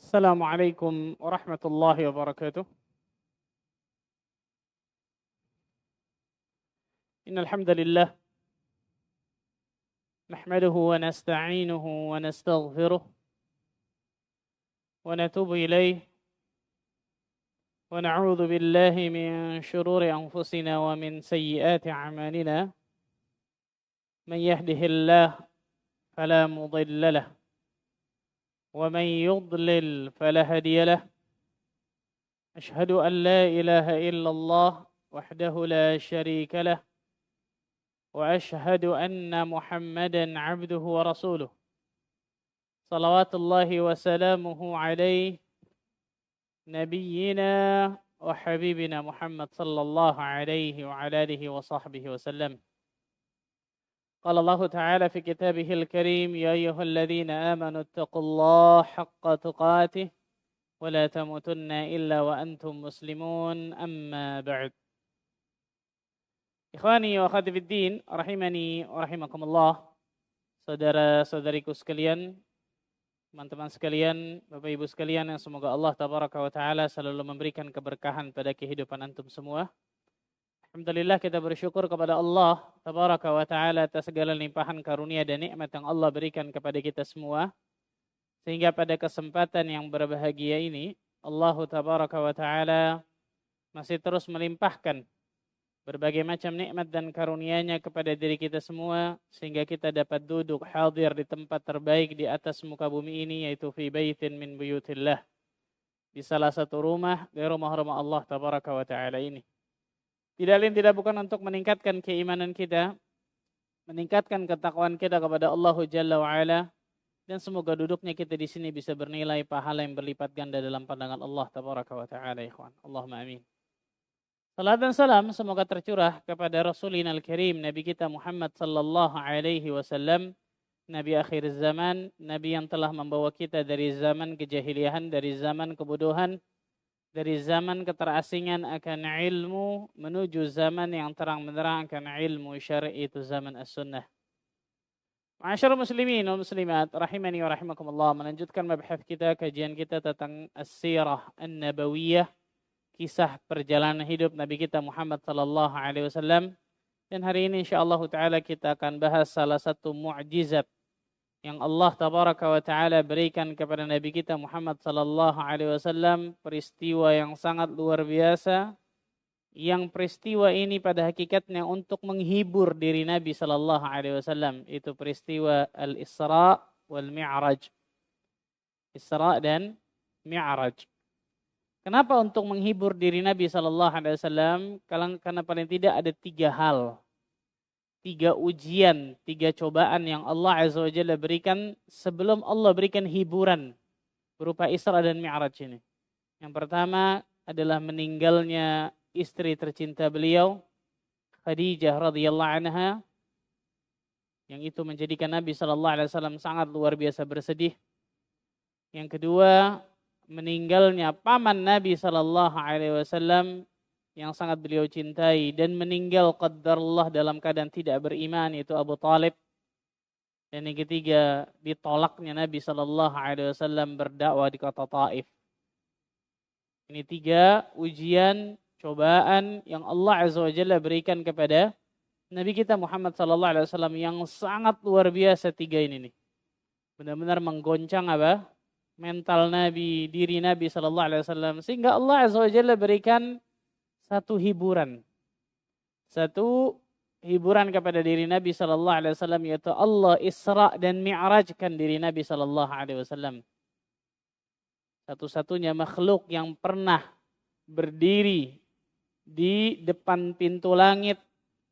السلام عليكم ورحمة الله وبركاته. إن الحمد لله نحمده ونستعينه ونستغفره ونتوب إليه ونعوذ بالله من شرور أنفسنا ومن سيئات أعمالنا. من يهده الله فلا مضل له ومن يضلل فلا هادي له. أشهد أن لا إله إلا الله وحده لا شريك له وأشهد أن محمدا عبده ورسوله صلوات الله وسلامه عليه نبينا وحبيبنا محمد صلى الله عليه وعلى آله وصحبه وسلم. قال الله تعالى في كتابه الكريم: يا أيها الذين آمنوا اتقوا الله حق تقاته ولا تموتن إلا وأنتم مسلمون. أما بعد. Ikhwani wa akhwati fiddin, rahimani wa rahimakumullah. Saudara-saudariku sekalian, teman-teman sekalian, Bapak Ibu sekalian yang semoga Allah tabaraka wa taala selalu memberikan keberkahan pada kehidupan antum semua. Alhamdulillah, kita bersyukur kepada Allah tabaraka wa taala atas segala limpahan karunia dan nikmat yang Allah berikan kepada kita semua. Sehingga pada kesempatan yang berbahagia ini, Allah tabaraka wa taala masih terus melimpahkan berbagai macam nikmat dan karunia-Nya kepada diri kita semua, sehingga kita dapat duduk hadir di tempat terbaik di atas muka bumi ini, yaitu fi baitin min buyutillah, di salah satu rumah dari rumah-rumah Allah tabaraka wa taala ini. Tidak lain tidak bukan untuk meningkatkan keimanan kita, meningkatkan ketakwaan kita kepada Allah Jalla wa Ala, dan semoga duduknya kita di sini bisa bernilai pahala yang berlipat ganda dalam pandangan Allah tabaraka wa taala. Ikhwan, Allahumma amin. Salat dan salam semoga tercurah kepada Rasulina al-Karim, Nabi kita Muhammad sallallahu alaihi wasallam, Nabi akhir zaman, Nabi yang telah membawa kita dari zaman kejahiliahan, dari zaman kebodohan, dari zaman keterasingan akan ilmu menuju zaman yang terang benderang akan ilmu syar'i, itu zaman as-sunnah. Ma'asyarul muslimin wal muslimat rahimani wa rahimakumullah, melanjutkan mabhath kita, kajian kita tentang as-sirah an-nabawiyah, kisah perjalanan hidup Nabi kita Muhammad sallallahu alaihi wasallam. Dan hari ini insyaallah taala kita akan bahas salah satu mukjizat yang Allah tabaraka wa taala berikan kepada Nabi kita Muhammad sallallahu alaihi wasallam, peristiwa yang sangat luar biasa, yang peristiwa ini pada hakikatnya untuk menghibur diri Nabi sallallahu alaihi wasallam, itu peristiwa al-Isra wal Mi'raj. Isra dan Mi'raj. Kenapa untuk menghibur diri Nabi sallallahu alaihi wasallam? Karena paling tidak ada 3 hal. 3 ujian, 3 cobaan yang Allah Azza wa Jalla berikan sebelum Allah berikan hiburan berupa Isra dan Mi'raj ini. Yang pertama adalah meninggalnya istri tercinta beliau, Khadijah radhiyallahu anha, yang itu menjadikan Nabi sallallahu alaihi wasallam sangat luar biasa bersedih. Yang kedua, meninggalnya paman Nabi sallallahu alaihi wasallam yang sangat beliau cintai dan meninggal qadarullah dalam keadaan tidak beriman, yaitu Abu Talib. Dan yang ketiga, ditolaknya Nabi sallallahu alaihi wasallam berdakwah di kota Taif. Ini 3 ujian, cobaan yang Allah Azza wa Jalla berikan kepada Nabi kita Muhammad sallallahu alaihi wasallam yang sangat luar biasa. 3 ini nih benar-benar menggoncang apa? Mental Nabi, diri Nabi sallallahu alaihi wasallam, sehingga Allah Azza wa Jalla berikan satu hiburan kepada diri Nabi sallallahu alaihi wasallam, yaitu Allah Isra dan Mi'rajkan diri Nabi sallallahu alaihi wasallam. Satu-satunya makhluk yang pernah berdiri di depan pintu langit,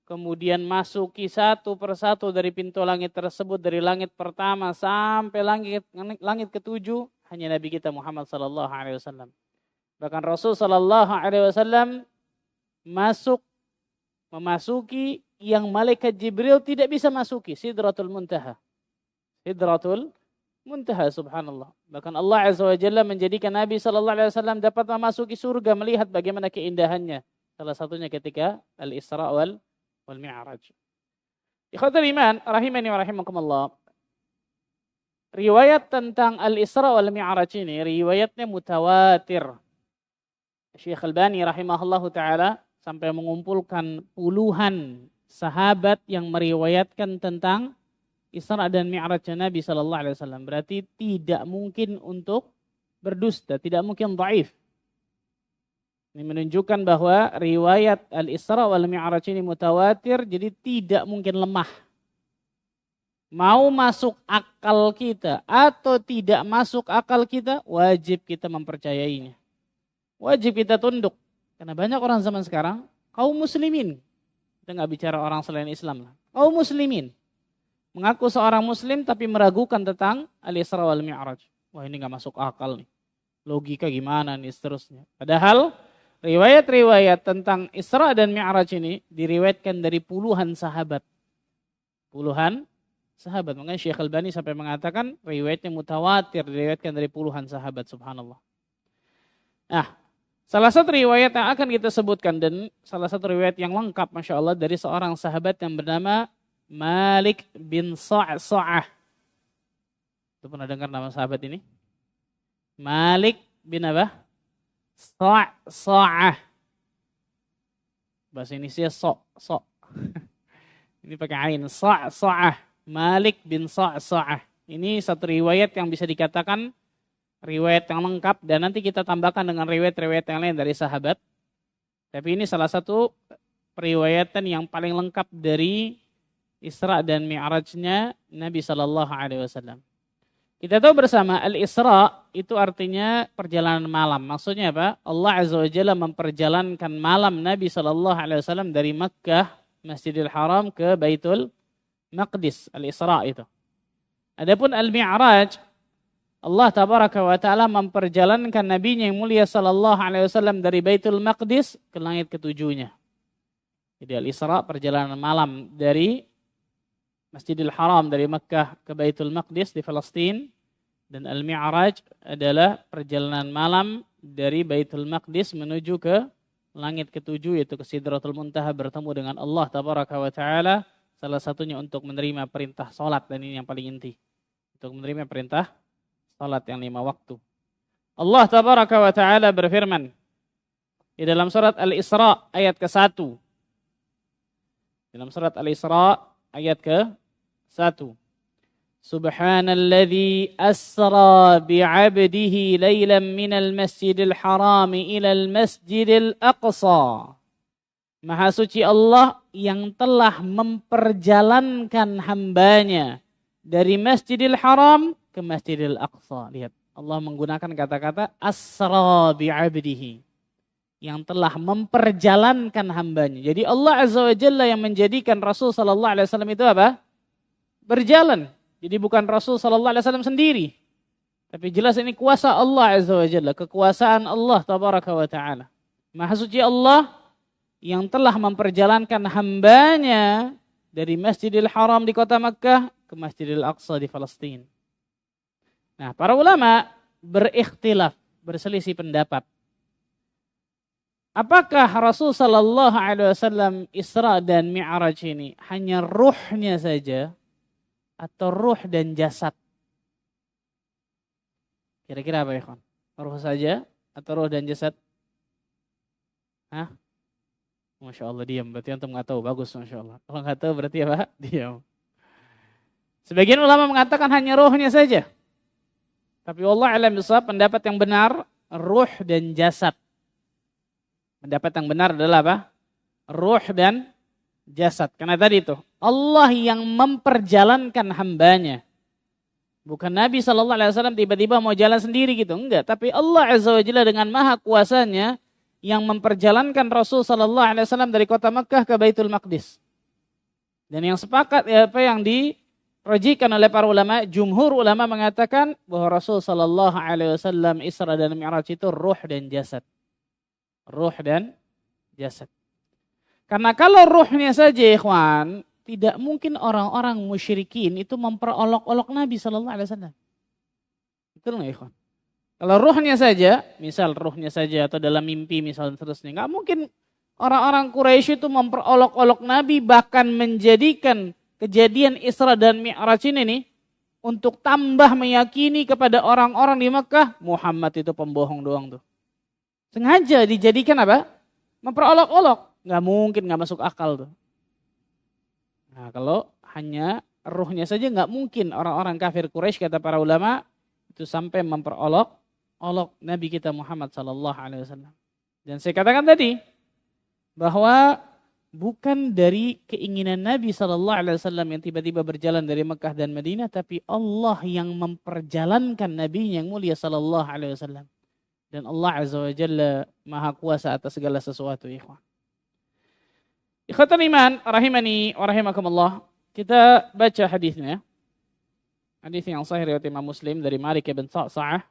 kemudian masuki satu persatu dari pintu langit tersebut, dari langit pertama sampai langit ke-7, hanya Nabi kita Muhammad sallallahu alaihi wasallam. Bahkan Rasul sallallahu alaihi wasallam memasuki yang malaikat Jibril tidak bisa masuki, Sidratul Muntaha. Sidratul Muntaha, subhanallah. Bahkan Allah Azza wa Jalla menjadikan Nabi sallallahu alaihi wasallam dapat memasuki surga, melihat bagaimana keindahannya. Salah satunya ketika Al-Isra wal Mi'raj. Ikhwatul iman rahimani wa rahimakumullah. riwayat tentang Al-Isra wal Mi'raj ini riwayatnya mutawatir. Syekh Al-Albani rahimahullahu taala sampai mengumpulkan puluhan sahabat yang meriwayatkan tentang Isra dan Mi'raj Nabi sallallahu alaihi wasallam. Berarti tidak mungkin untuk berdusta, tidak mungkin dhaif. Ini menunjukkan bahwa riwayat Al-Isra wal Mi'raj ini mutawatir, jadi tidak mungkin lemah. Mau masuk akal kita atau tidak masuk akal kita, wajib kita mempercayainya. Wajib kita tunduk. Karena banyak orang zaman sekarang, kaum muslimin. Kita nggak bicara orang selain Islam lah. Kaum muslimin. Mengaku seorang muslim tapi meragukan tentang Al-Isra wal Mi'raj. Wah ini nggak masuk akal nih. Logika gimana nih seterusnya. Padahal riwayat-riwayat tentang Isra dan Mi'raj ini diriwayatkan dari puluhan sahabat. Puluhan sahabat. Makanya Syekh Al-Albani sampai mengatakan riwayatnya mutawatir, diriwayatkan dari puluhan sahabat, subhanallah. Nah, salah satu riwayat yang akan kita sebutkan dan salah satu riwayat yang lengkap Masya Allah dari seorang sahabat yang bernama Malik bin Sa'sa'ah. Itu pernah dengar nama sahabat ini? Malik bin apa? Sa'sa'ah. Bahasa Indonesia sok. Ini pakai ain. Sa'sa'ah. Malik bin Sa'sa'ah. Ini satu riwayat yang bisa dikatakan riwayat yang lengkap dan nanti kita tambahkan dengan riwayat-riwayat yang lain dari sahabat. Tapi ini salah satu periwayatan yang paling lengkap dari Isra dan Mi'rajnya Nabi sallallahu alaihi wasallam. Kita tahu bersama Al-Isra itu artinya perjalanan malam. Maksudnya apa? Allah Azza wa Jalla memperjalankan malam Nabi sallallahu alaihi wasallam dari Makkah, Masjidil Haram ke Baitul Maqdis. Al-Isra itu. Adapun Al-Mi'raj, Allah tabaraka wa ta'ala memperjalankan nabinya yang mulia sallallahu alaihi wasallam dari Baitul Maqdis ke langit ketujuhnya. Jadi Al-Isra perjalanan malam dari Masjidil Haram dari Makkah ke Baitul Maqdis di Palestina dan Al-Mi'raj adalah perjalanan malam dari Baitul Maqdis menuju ke langit ketujuh yaitu ke Sidratul Muntaha bertemu dengan Allah tabaraka wa ta'ala, salah satunya untuk menerima perintah salat dan ini yang paling inti. Untuk menerima perintah salat yang 5 waktu. Allah tabaraka wa ta'ala berfirman di dalam surat Al-Isra ayat ke-1. Dalam surat Al-Isra ayat ke-1. Subhanalladzi asra bi'abdihi laylan minal masjidil harami ilal masjidil aqsa. Maha suci Allah yang telah memperjalankan hambanya dari Masjidil Haram ke Masjidil Aqsa. Lihat, Allah menggunakan kata-kata asra bi'abdihi. Yang telah memperjalankan hambanya. Jadi Allah Azza wa Jalla yang menjadikan Rasul sallallahu alaihi wasallam itu apa? Berjalan. Jadi bukan Rasul sallallahu alaihi wasallam sendiri. Tapi jelas ini kuasa Allah Azza wa Jalla, kekuasaan Allah tabaraka wa taala. Maha suci Allah yang telah memperjalankan hambanya dari Masjidil Haram di kota Makkah ke Masjidil Aqsa di Palestina. Nah, para ulama berikhtilaf, berselisih pendapat. Apakah Rasul sallallahu alaihi wasallam Isra dan Mi'raj ini hanya ruhnya saja atau ruh dan jasad? Kira-kira apa ya, kawan? Ruh saja atau ruh dan jasad? Hah? Masya Allah diam, berarti antum nggak tahu, bagus Masya Allah. Kalau nggak tahu berarti apa? Diam. Sebagian ulama mengatakan hanya ruhnya saja. Tapi Allah alam bisawab, pendapat yang benar ruh dan jasad. Pendapat yang benar adalah apa? Ruh dan jasad. Karena tadi itu Allah yang memperjalankan hambanya. Bukan Nabi SAW tiba-tiba mau jalan sendiri gitu. Enggak. Tapi Allah Azza wa Jalla dengan maha kuasanya yang memperjalankan Rasul SAW dari kota Makkah ke Baitul Maqdis. Dan yang sepakat apa yang dirojikan oleh para ulama, jumhur ulama mengatakan bahwa Rasul SAW Isra dan Mi'raj itu ruh dan jasad. Ruh dan jasad. Karena kalau ruhnya saja ikhwan, tidak mungkin orang-orang musyrikin itu memperolok-olok Nabi SAW. Betul nggak ikhwan? Kalau ruhnya saja, misal ruhnya saja atau dalam mimpi misal terusnya, nggak mungkin orang-orang Quraisy itu memperolok-olok Nabi bahkan menjadikan kejadian Isra dan Mi'raj ini nih untuk tambah meyakini kepada orang-orang di Mekah, Muhammad itu pembohong doang tuh. Sengaja dijadikan apa? Memperolok-olok. Nggak mungkin, nggak masuk akal tuh. Nah kalau hanya ruhnya saja nggak mungkin orang-orang kafir Quraisy kata para ulama itu sampai memperolok Nabi kita Muhammad sallallahu alaihi wasallam. Dan saya katakan tadi bahwa bukan dari keinginan Nabi sallallahu alaihi wasallam yang tiba-tiba berjalan dari Mekah dan Madinah, tapi Allah yang memperjalankan Nabi yang mulia sallallahu alaihi wasallam. Dan Allah azza wa jalla maha kuasa atas segala sesuatu, ikhwan. Ikhwatul iman rahimani wa rahimakumullah. Kita baca hadisnya. Hadis yang sahih riwayat Imam Muslim dari Malik bin Sa'sa'ah.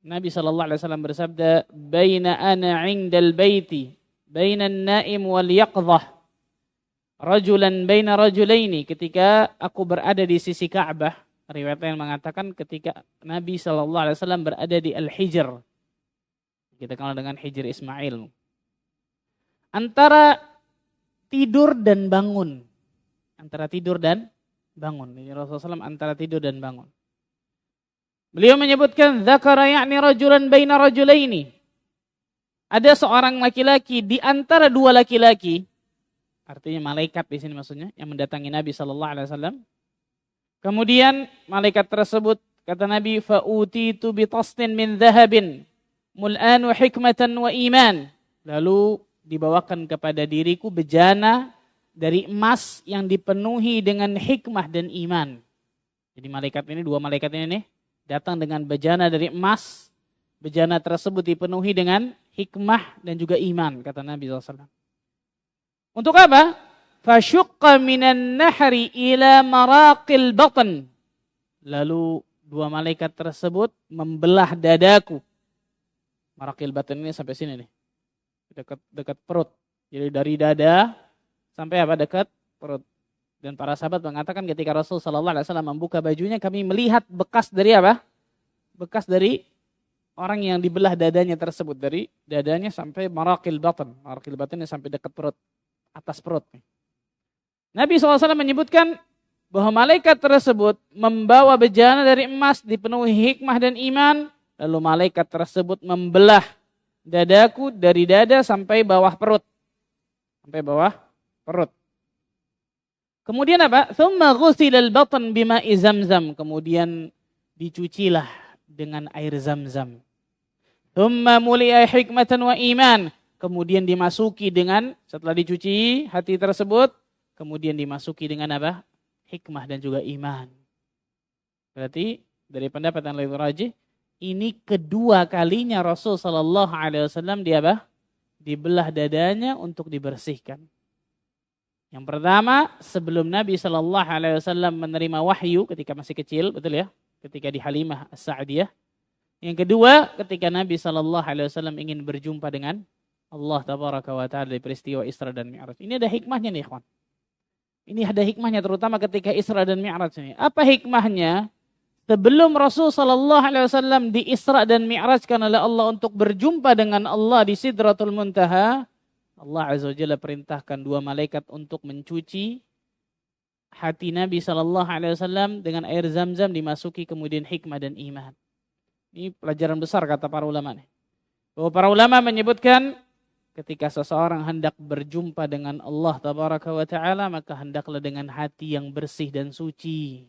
Nabi sallallahu alaihi wasallam bersabda, "Baina ana 'indal baiti, baina an-na'im wal yaqdhah, rajulan baina rajulaini." Ketika aku berada di sisi Ka'bah, riwayat yang mengatakan ketika Nabi sallallahu alaihi wasallam berada di Al-Hijr. Kita kenal dengan Hijr Ismail. Antara tidur dan bangun. Antara tidur dan bangun. Ini Rasulullah SAW antara tidur dan bangun. Beliau menyebutkan dzakara ya'ni rajulan baina rajulaini. Ada seorang laki-laki di antara dua laki-laki, artinya malaikat di sini maksudnya, yang mendatangi Nabi sallallahu alaihi wasallam. Kemudian malaikat tersebut kata Nabi, fa utitu bi tasnin min dhahabin mul'an wa hikmatan wa iman. Lalu dibawakan kepada diriku bejana dari emas yang dipenuhi dengan hikmah dan iman. Jadi malaikat ini, dua malaikat ini nih, datang dengan bejana dari emas. Bejana tersebut dipenuhi dengan hikmah dan juga iman, kata Nabi SAW. Untuk apa? Fasyuqqa minan nahri ila maraqil batn. Lalu dua malaikat tersebut membelah dadaku. Maraqil batn ini sampai sini nih. Dekat perut. Jadi dari dada sampai apa? Dekat perut. Dan para sahabat mengatakan ketika Rasul sallallahu alaihi wasallam membuka bajunya, kami melihat bekas dari apa? Bekas dari orang yang dibelah dadanya tersebut, dari dadanya sampai maraqil batn. Maraqil batn ini sampai dekat perut, atas perut. Nabi SAW menyebutkan bahwa malaikat tersebut membawa bejana dari emas dipenuhi hikmah dan iman. Lalu malaikat tersebut membelah dadaku dari dada sampai bawah perut. Sampai bawah perut. Kemudian apa? Tsumma ghusilal batn bima'i zamzam. Kemudian dicucilah dengan air Zamzam. Tsumma muli'a hikmatan wa iman. Kemudian dimasuki dengan, setelah dicuci hati tersebut, kemudian dimasuki dengan apa? Hikmah dan juga iman. Berarti dari pendapat yang lebih rajih, ini kedua kalinya Rasul sallallahu alaihi wasallam dia apa? Dibelah dadanya untuk dibersihkan. Yang pertama, sebelum Nabi sallallahu alaihi wasallam menerima wahyu ketika masih kecil, betul ya? Ketika di Halimah As-Sa'diyah. Yang kedua, ketika Nabi sallallahu alaihi wasallam ingin berjumpa dengan Allah tabaraka wa taala di peristiwa Isra dan Mi'raj. Ini ada hikmahnya nih, ikhwan. Ini ada hikmahnya terutama ketika Isra dan Mi'raj ini. Apa hikmahnya? Sebelum Rasul sallallahu alaihi wasallam di Isra dan Mi'rajkan oleh Allah untuk berjumpa dengan Allah di Sidratul Muntaha, Allah azza wa jalla perintahkan dua malaikat untuk mencuci hati Nabi sallallahu alaihi wasallam dengan air Zamzam, dimasuki kemudian hikmah dan iman. Ini pelajaran besar kata para ulama nih. Bahwa para ulama menyebutkan ketika seseorang hendak berjumpa dengan Allah tabaraka wa taala, maka hendaklah dengan hati yang bersih dan suci.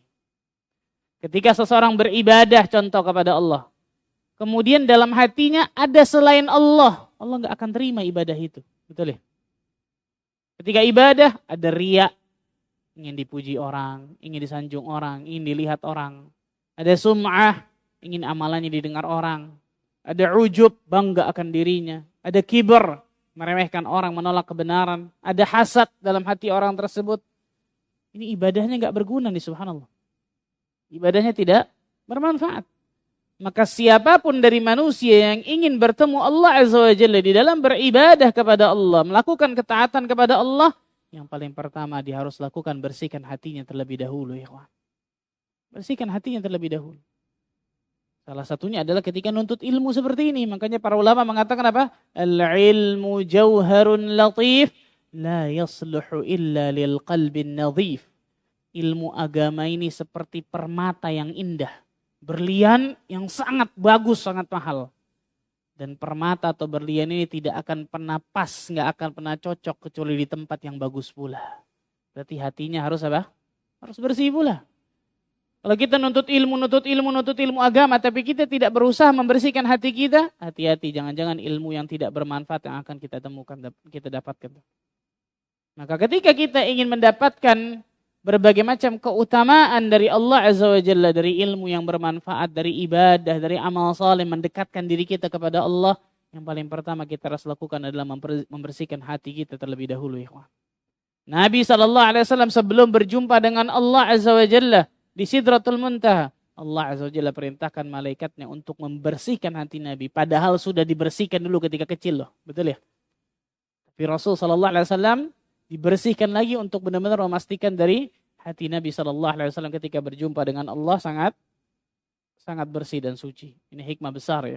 Ketika seseorang beribadah contoh kepada Allah, kemudian dalam hatinya ada selain Allah, Allah enggak akan terima ibadah itu. Betul ya? Ketika ibadah ada riya, ingin dipuji orang, ingin disanjung orang, ingin dilihat orang. Ada sum'ah, ingin amalannya didengar orang. Ada ujub, bangga akan dirinya. Ada kibr, meremehkan orang, menolak kebenaran. Ada hasad dalam hati orang tersebut. Ini ibadahnya enggak berguna nih, subhanallah. Ibadahnya tidak bermanfaat. Maka siapapun dari manusia yang ingin bertemu Allah azza wa jalla di dalam beribadah kepada Allah, melakukan ketaatan kepada Allah, yang paling pertama dia harus lakukan bersihkan hatinya terlebih dahulu, ya kawan. Bersihkan hatinya terlebih dahulu. Salah satunya adalah ketika nuntut ilmu seperti ini. Makanya para ulama mengatakan apa? Al-ilmu jauharun latif la yasluhu illa lil qalbin nadhif. ilmu agama ini seperti permata yang indah. Berlian yang sangat bagus, sangat mahal. Dan permata atau berlian ini tidak akan pernah pas, nggak akan pernah cocok kecuali di tempat yang bagus pula. Berarti hatinya harus apa? Harus bersih pula. Kalau kita nuntut ilmu agama, tapi kita tidak berusaha membersihkan hati kita, hati-hati, jangan-jangan ilmu yang tidak bermanfaat yang akan kita temukan, kita dapatkan. Maka ketika kita ingin mendapatkan berbagai macam keutamaan dari Allah Azza wa Jalla, dari ilmu yang bermanfaat, dari ibadah, dari amal saleh, mendekatkan diri kita kepada Allah, yang paling pertama kita harus lakukan adalah membersihkan hati kita terlebih dahulu. Ya. Nabi SAW sebelum berjumpa dengan Allah Azza wa Jalla di Sidratul Muntaha, Allah Azza wa Jalla perintahkan malaikatnya untuk membersihkan hati Nabi. Padahal sudah dibersihkan dulu ketika kecil loh. Betul ya? Tapi Rasul SAW dibersihkan lagi untuk benar-benar memastikan dari hati Nabi SAW ketika berjumpa dengan Allah sangat bersih dan suci. Ini hikmah besar ya.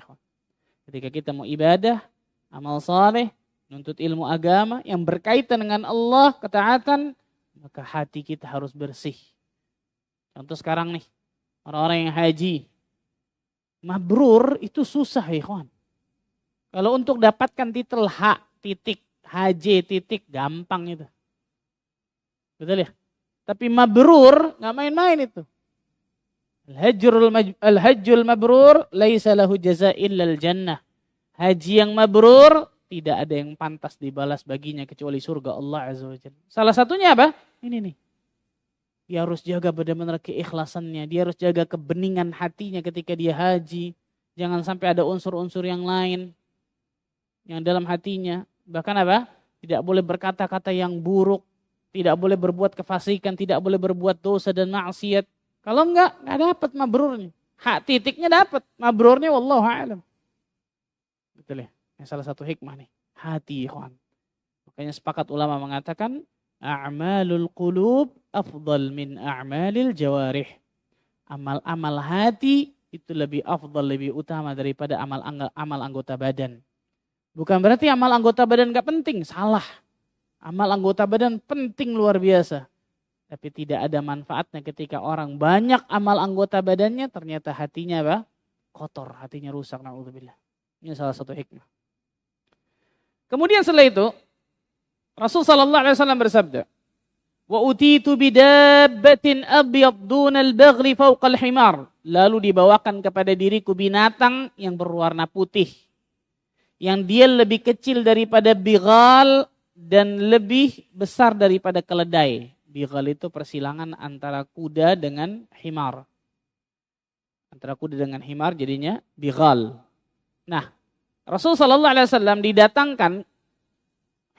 Ketika kita mau ibadah, amal saleh, nuntut ilmu agama yang berkaitan dengan Allah, ketaatan, maka hati kita harus bersih. Contoh sekarang nih, orang-orang yang haji, mabrur itu susah ya kawan. Kalau untuk dapatkan titel H titik HJ titik gampang itu. Betul ya? Tapi mabrur nggak main-main itu. Al-hajjul mabrur laisa lahu jazaa illal jannah. Haji yang mabrur tidak ada yang pantas dibalas baginya kecuali surga Allah Azza wa Jalla. Salah satunya apa? Ini nih. Dia harus jaga benar-benar keikhlasannya, dia harus jaga kebeningan hatinya ketika dia haji. Jangan sampai ada unsur-unsur yang lain yang dalam hatinya. Bahkan apa? Tidak boleh berkata-kata yang buruk, tidak boleh berbuat kefasikan, tidak boleh berbuat dosa dan maksiat. Kalau enggak dapat mabrurnya. Hak titiknya dapat, mabrurnya wallahu a'lam. Betul ya? Yang salah satu hikmah nih, hati ikhwan. Makanya sepakat ulama mengatakan a'malul qulub afdal min a'malil jawarih. Amal-amal hati itu lebih afdal, lebih utama daripada amal anggota badan. Bukan berarti amal anggota badan gak penting, salah. Amal anggota badan penting luar biasa. Tapi tidak ada manfaatnya ketika orang banyak amal anggota badannya, ternyata hatinya apa? Kotor, hatinya rusak. Na'udzubillah. Ini salah satu hikmah. Kemudian setelah itu, Rasul SAW bersabda, wa utitu bidabbatin abyad dunal baghli fawqal himar. Lalu dibawakan kepada diriku binatang yang berwarna putih, yang dia lebih kecil daripada bighal dan lebih besar daripada keledai. Bighal itu persilangan antara kuda dengan himar. Antara kuda dengan himar jadinya bighal. Nah, Rasul SAW didatangkan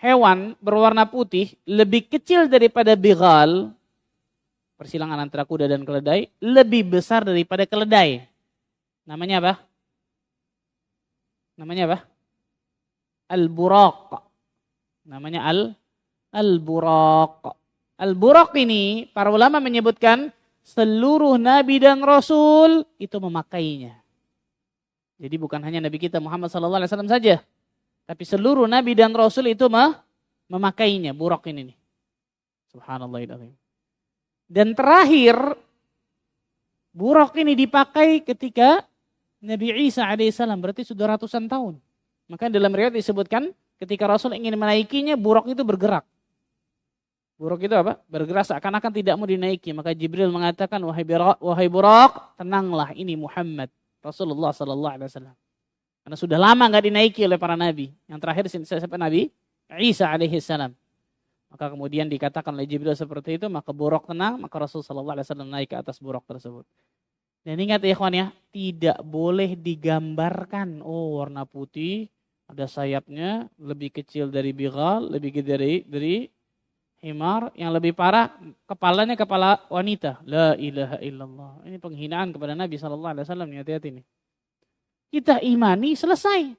hewan berwarna putih lebih kecil daripada bighal, persilangan antara kuda dan keledai, lebih besar daripada keledai. Namanya apa? Namanya apa? Al-buraq. Namanya Al-buraq. Al-buraq ini para ulama menyebutkan seluruh nabi dan rasul itu memakainya. Jadi bukan hanya nabi kita Muhammad SAW saja, tapi seluruh nabi dan rasul itu memakainya, buraq ini. Subhanallahirrahmanirrahim. Dan terakhir buraq ini dipakai ketika Nabi Isa alaihissalam, berarti sudah ratusan tahun. Maka dalam riwayat disebutkan ketika Rasul ingin menaikinya, buraq itu bergerak. Buraq itu apa? Bergerak seakan-akan tidak mau dinaiki. Maka Jibril mengatakan, wahai buraq, tenanglah, ini Muhammad, Rasulullah SAW. Karena sudah lama nggak dinaiki oleh para nabi. Yang terakhir siapa Nabi? Isa alaihissalam. Maka kemudian dikatakan oleh Jibril seperti itu, maka buraq tenang, maka Rasulullah SAW naik ke atas buraq tersebut. Dan ingat ya ikhwan ya, tidak boleh digambarkan, oh warna putih, ada sayapnya, lebih kecil dari bighal, lebih gede dari himar, yang lebih parah, kepalanya kepala wanita. La ilaha illallah. Ini penghinaan kepada Nabi SAW, hati-hati nih. Kita imani, selesai.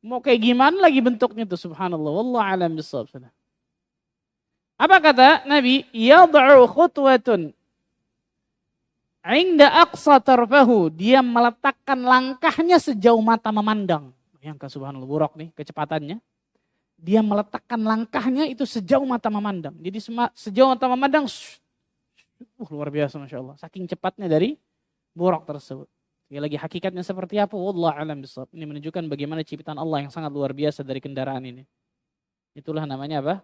Mau kayak gimana lagi bentuknya itu, subhanallah. Wallahu a'lam bissawab. Apa kata Nabi? Yad'u khutwatun inda aqsa tarfahu. Dia meletakkan langkahnya sejauh mata memandang. Bayangkan subhanallah, buraq nih kecepatannya. Dia meletakkan langkahnya itu sejauh mata memandang. Jadi sejauh mata memandang Luar biasa Masya Allah. Saking cepatnya dari buraq tersebut. Sekali lagi hakikatnya seperti apa? Wallahu a'lam bishawab. Ini menunjukkan bagaimana ciptaan Allah yang sangat luar biasa dari kendaraan ini. Itulah namanya apa?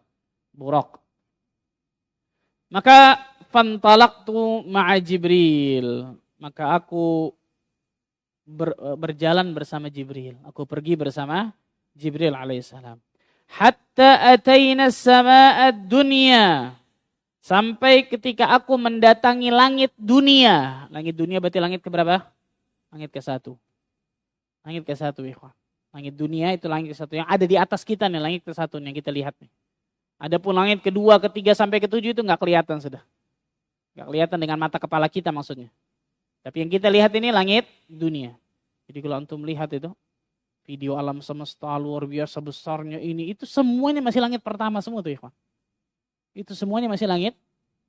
Buraq. Maka fantalaqtu ma'a Jibril. Maka aku berjalan bersama Jibril. Aku pergi bersama Jibril alaihissalam. Hatta ataina sama'ad dunya. Sampai ketika aku mendatangi langit dunia. Langit dunia berarti langit keberapa? Langit ke-1. Langit ke-1 ikhwan. Langit dunia itu langit ke-1 yang ada di atas kita nih, langit ke-1 yang kita lihat nih. Adapun langit ke-2, ke-3 sampai ke-7 itu enggak kelihatan sudah. Enggak kelihatan dengan mata kepala kita maksudnya. Tapi yang kita lihat ini langit dunia. Jadi kalau antum lihat itu video alam semesta luar biasa besarnya ini, itu semuanya masih langit pertama semua tuh ikhwan. Itu semuanya masih langit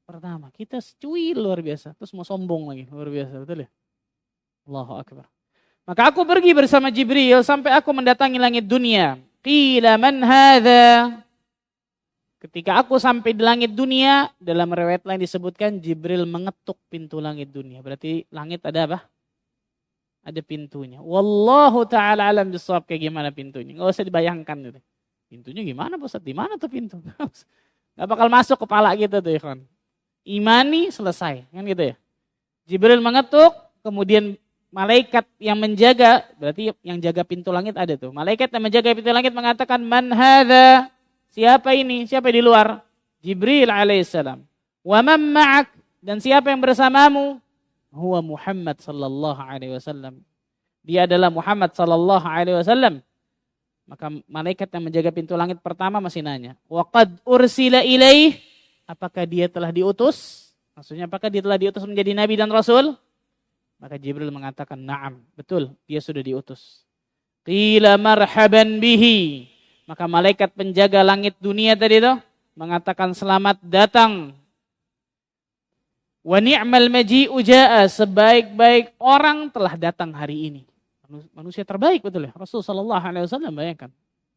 pertama. Kita cuy luar biasa. Terus mau sombong lagi, luar biasa, betul ya? Allahu Akbar. Maka aku pergi bersama Jibril sampai aku mendatangi langit dunia. Qila man hadha? Ketika aku sampai di langit dunia, dalam riwayat lain disebutkan Jibril mengetuk pintu langit dunia. Berarti langit ada apa? Ada pintunya. Wallahu ta'ala alam bisawab, kayak gimana pintunya. Nggak usah dibayangkan gitu. Pintunya gimana Pak Ustaz? Di mana tuh pintu? Nggak bakal masuk kepala kita tuh ya kan. Imani selesai, kan gitu ya. Jibril mengetuk, kemudian malaikat yang menjaga, berarti yang jaga pintu langit ada tuh. Malaikat yang menjaga pintu langit mengatakan, man hadha? Siapa ini? Siapa di luar? Jibril alaihissalam. Wa man ma'ak? Dan siapa yang bersamamu? Huwa Muhammad sallallahu alaihi wasallam. Dia adalah Muhammad sallallahu alaihi wasallam. Maka malaikat yang menjaga pintu langit pertama masih nanya, wa qad ursila ilaih? Apakah dia telah diutus? Maksudnya apakah dia telah diutus menjadi nabi dan rasul? Maka Jibril mengatakan, na'am, betul, dia sudah diutus. Qila marhaban bihi. Maka malaikat penjaga langit dunia tadi itu mengatakan selamat datang. Wa ni'mal maji'u ja'a, sebaik-baik orang telah datang hari ini. Manusia terbaik betul ya. Rasul sallallahu alaihi wasallam bayangkan.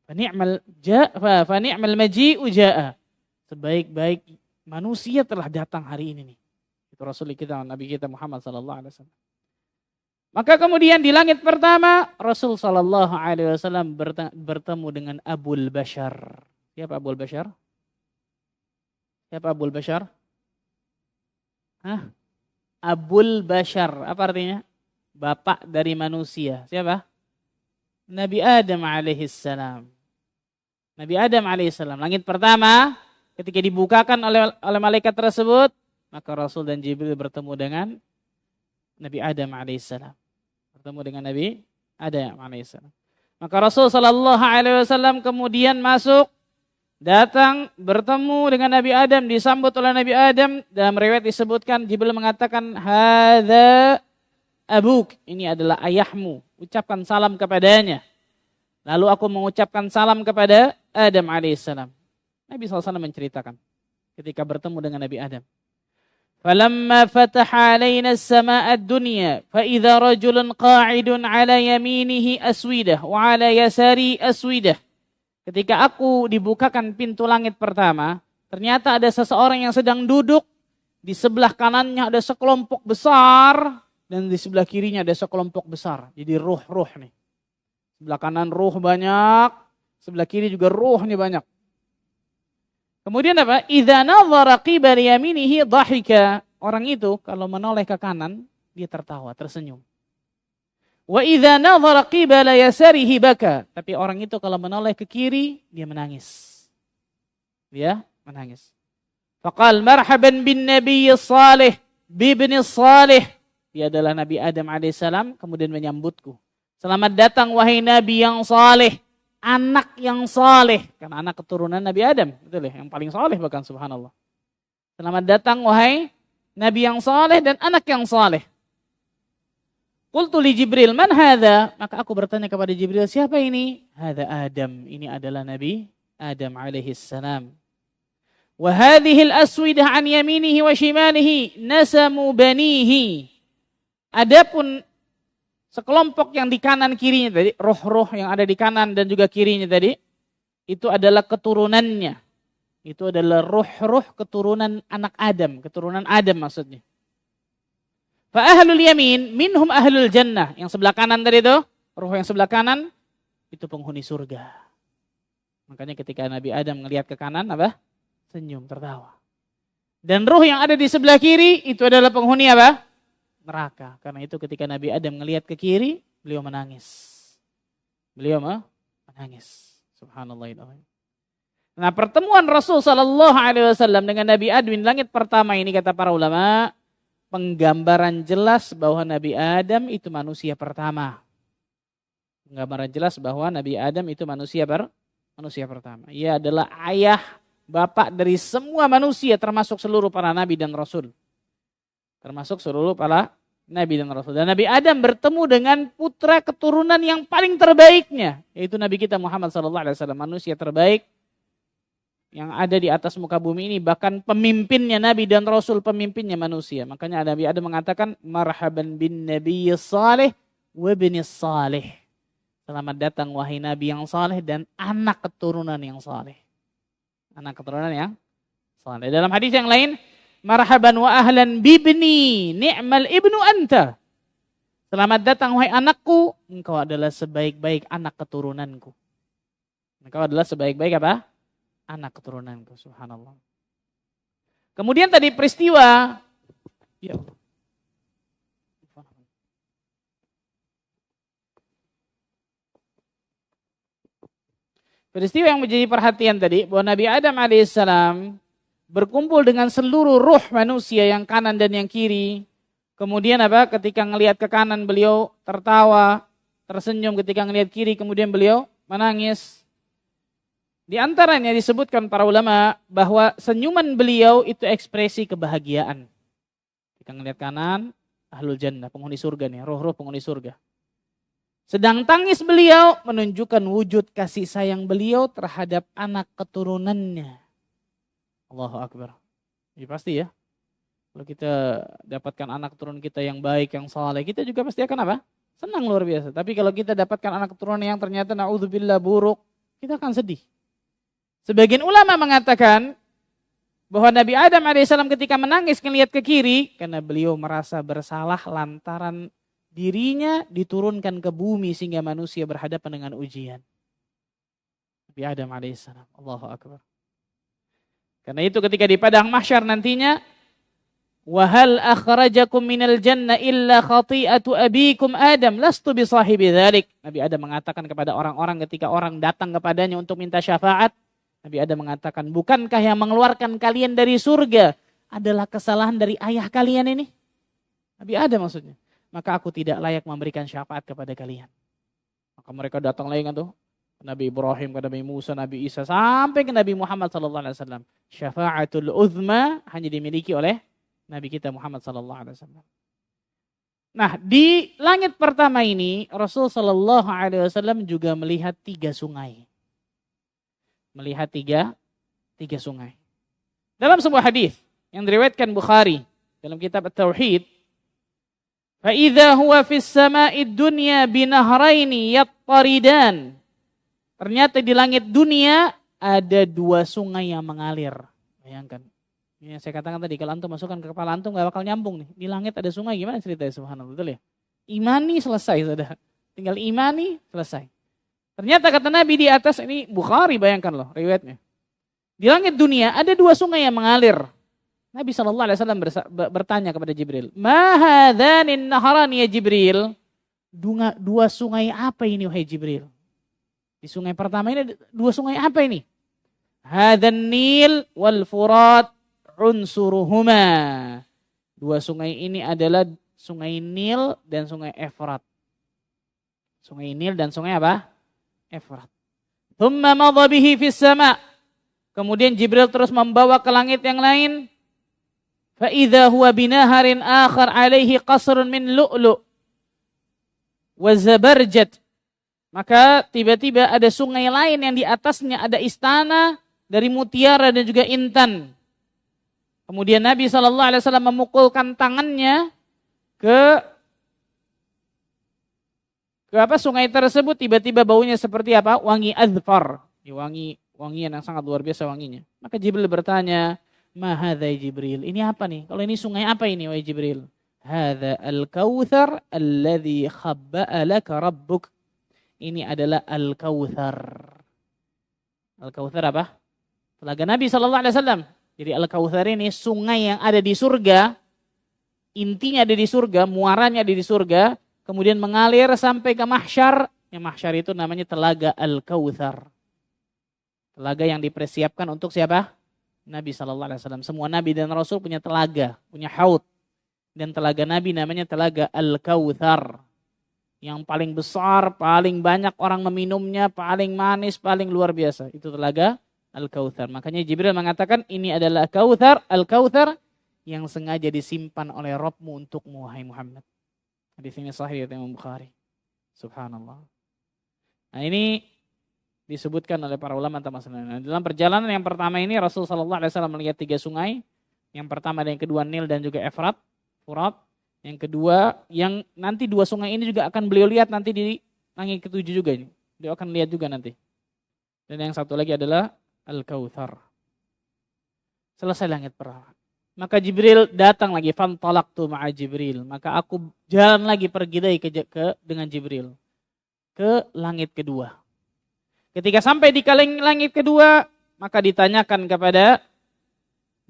Fa ni'mal maji'u ja'a. Sebaik-baik manusia telah datang hari ini nih. Itu Rasul kita, Nabi kita Muhammad sallallahu alaihi wasallam. Maka kemudian di langit pertama Rasul sallallahu alaihi wasallam bertemu dengan Abul Bashar. Siapa Abul Bashar? Siapa Abul Bashar? Abul Bashar, apa artinya? Bapak dari manusia. Siapa? Nabi Adam alaihissalam. Nabi Adam alaihissalam. Langit pertama ketika dibukakan oleh malaikat tersebut, maka Rasul dan Jibril bertemu dengan Nabi Adam alaihissalam. Bertemu dengan Nabi Adam alaihissalam. Maka Rasul sallallahu alaihi wasallam kemudian masuk, datang bertemu dengan Nabi Adam, disambut oleh Nabi Adam. Dalam riwayat disebutkan Jibril mengatakan, hadza abuk, ini adalah ayahmu, ucapkan salam kepadanya. Lalu aku mengucapkan salam kepada Adam alaihissalam. Nabi SAW menceritakan ketika bertemu dengan Nabi Adam. Falamma fataha alaina as-samaa'a ad-dunya fa idza rajulun qa'idun 'ala yaminihi aswidah wa 'ala yasari aswidah. Ketika aku dibukakan pintu langit pertama, ternyata ada seseorang yang sedang duduk, di sebelah kanannya ada sekelompok besar dan di sebelah kirinya ada sekelompok besar. Jadi ruh-ruh nih. Sebelah kanan ruh banyak, sebelah kiri juga ruh nih banyak. Kemudian apa? Idza nadhara qibala yaminihi dhahika. Orang itu kalau menoleh ke kanan, dia tertawa, tersenyum. Wa idza nadhara qibala yasarihi baka. Tapi orang itu kalau menoleh ke kiri, dia menangis. Dia menangis. Faqal marhaban bin nabiyyi salih bibni salih. Dia adalah Nabi Adam alaihissalam, kemudian menyambutku. Selamat datang wahai Nabi yang saleh. Anak yang saleh, karena anak keturunan Nabi Adam, betul ya, yang paling saleh bahkan subhanallah. Selamat datang wahai Nabi yang saleh dan anak yang saleh. Qultu li Jibril, man hadha? Maka aku bertanya kepada Jibril, siapa ini? Hadha Adam, ini adalah Nabi Adam alaihissalam. Wa hadhihi al-aswidah an yaminihi wa shimalihi nasamu banihi. Adapun sekelompok yang di kanan kirinya tadi, roh-roh yang ada di kanan dan juga kirinya tadi, itu adalah keturunannya. Itu adalah ruh-ruh keturunan anak Adam, keturunan Adam maksudnya. Fa ahlul yamin minhum ahlul jannah. Yang sebelah kanan tadi itu, ruh yang sebelah kanan itu penghuni surga. Makanya ketika Nabi Adam ngelihat ke kanan apa? Senyum, tertawa. Dan ruh yang ada di sebelah kiri itu adalah penghuni apa? Neraka. Karena itu ketika Nabi Adam ngelihat ke kiri, beliau menangis. Beliau menangis. Subhanallah. Nah, pertemuan Rasul sallallahu alaihi wasallam dengan Nabi Adam di langit pertama ini kata para ulama, penggambaran jelas bahwa Nabi Adam itu manusia pertama. Penggambaran jelas bahwa Nabi Adam itu manusia pertama. Ia adalah ayah, bapak dari semua manusia termasuk seluruh para nabi dan rasul. Termasuk seluruh para nabi dan rasul. Dan Nabi Adam bertemu dengan putra keturunan yang paling terbaiknya, yaitu Nabi kita Muhammad SAW, manusia terbaik yang ada di atas muka bumi ini, bahkan pemimpinnya nabi dan rasul, pemimpinnya manusia. Makanya Nabi Adam mengatakan marhaban bin nabiyyi salih wa ibnis salih. Selamat datang wahai nabi yang saleh dan anak keturunan yang saleh. Anak keturunan yang saleh. Dalam hadis yang lain, marhaban wa ahlan bibni ni'mal ibnu anta. Selamat datang wahai anakku, engkau adalah sebaik-baik anak keturunanku. Engkau adalah sebaik-baik apa? Anak keturunanku, subhanallah. Kemudian tadi peristiwa, ya Allah. Peristiwa yang menjadi perhatian tadi, bahwa Nabi Adam alaihissalam berkumpul dengan seluruh ruh manusia yang kanan dan yang kiri. Kemudian apa? Ketika ngelihat ke kanan beliau tertawa, tersenyum. Ketika ngelihat kiri kemudian beliau menangis. Di antaranya disebutkan para ulama bahwa senyuman beliau itu ekspresi kebahagiaan. Kita ngelihat kanan, ahlul jannah, penghuni surga nih, roh-roh penghuni surga. Sedang tangis beliau menunjukkan wujud kasih sayang beliau terhadap anak keturunannya. Allahu Akbar. Ya pasti ya. Kalau kita dapatkan anak keturunan kita yang baik, yang saleh, kita juga pasti akan apa? Senang luar biasa. Tapi kalau kita dapatkan anak keturunan yang ternyata na'udzubillah buruk, kita akan sedih. Sebagian ulama mengatakan bahwa Nabi Adam alaihissalam ketika menangis melihat ke kiri karena beliau merasa bersalah lantaran dirinya diturunkan ke bumi sehingga manusia berhadapan dengan ujian. Nabi Adam alaihissalam, Allahu Akbar. Karena itu ketika di padang mahsyar nantinya, wa hal akhrajakum minal jannah illa khati'atu abikum Adam lastu bi sahibi dzalik. Nabi Adam mengatakan kepada orang-orang ketika orang datang kepadanya untuk minta syafaat, Nabi Adam mengatakan, bukankah yang mengeluarkan kalian dari surga adalah kesalahan dari ayah kalian ini? Nabi Adam maksudnya. Maka aku tidak layak memberikan syafaat kepada kalian. Maka mereka datang lagi kan tuh. Nabi Ibrahim, ke Nabi Musa, Nabi Isa, sampai ke Nabi Muhammad SAW. Syafa'atul uzma hanya dimiliki oleh Nabi kita Muhammad SAW. Nah, di langit pertama ini, Rasul SAW juga melihat 3 sungai. Melihat tiga sungai. Dalam sebuah hadis yang diriwayatkan Bukhari dalam kitab At-Tauhid, fa idza huwa fis sama'id dunya binahraini yattaridan. Ternyata di langit dunia ada 2 sungai yang mengalir. Bayangkan. Ini yang saya katakan tadi, kalau antum masukkan ke kepala antum gak bakal nyambung nih. Di langit ada sungai, gimana ceritanya, subhanallah, betul ya? Imani selesai sudah. Tinggal imani selesai. Ternyata kata Nabi di atas ini, Bukhari bayangkan loh riwayatnya. Di langit dunia ada 2 sungai yang mengalir. Nabi SAW bertanya kepada Jibril, ma hadzanin naharan ya Jibril? 2 sungai apa ini wahai Jibril? Di sungai pertama ini 2 sungai apa ini? Hadzan Nil wal Furat unsuruhuma. 2 sungai ini adalah sungai Nil dan sungai Efrat. Sungai Nil dan sungai apa? Efrat. Thumma madha bihi fis sama'. Kemudian Jibril terus membawa ke langit yang lain. Fa idza huwa binaharin akhar alaihi qasrun min lu'lu' wa zabarjat. Maka tiba-tiba ada sungai lain yang di atasnya ada istana dari mutiara dan juga intan. Kemudian Nabi SAW memukulkan tangannya ke sungai tersebut, tiba-tiba baunya seperti apa? Wangi azfar. Wangi wangian yang sangat luar biasa wanginya. Maka Jibril bertanya, "Ma hadza Jibril? Ini apa nih? Kalau ini sungai apa ini wahai Jibril?" "Hadza al-kautsar alladzi khabba'a laka rabbuk." Ini adalah al-kautsar. Al-kautsar apa? Telaga Nabi SAW. Jadi al-kautsar ini sungai yang ada di surga. Intinya ada di surga, muaranya ada di surga. Kemudian mengalir sampai ke mahsyar. Yang mahsyar itu namanya telaga al-kautsar. Telaga yang dipersiapkan untuk siapa? Nabi SAW. Semua Nabi dan Rasul punya telaga, punya haud. Dan telaga Nabi namanya telaga al-kautsar. Yang paling besar, paling banyak orang meminumnya, paling manis, paling luar biasa. Itu telaga al-kautsar. Makanya Jibril mengatakan ini adalah al-kautsar yang sengaja disimpan oleh Rabbmu untukmu, wahai Muhammad. Hadis ini sahih dari Imam Bukhari. Subhanallah. Nah ini disebutkan oleh para ulama tentang masalah. Nah, dalam perjalanan yang pertama ini Rasul SAW melihat 3 sungai. Yang pertama dan yang kedua Nil dan juga Furat. Yang kedua, yang nanti 2 sungai ini juga akan beliau lihat nanti di langit ke-7 juga ini. Beliau akan lihat juga nanti. Dan yang satu lagi adalah Al-Kautsar. Selesai langit pertama. Maka Jibril datang lagi, fantalaqtu ma'a Jibril. Maka aku jalan lagi pergi lagi dengan Jibril ke langit kedua. Ketika sampai di langit kedua, maka ditanyakan kepada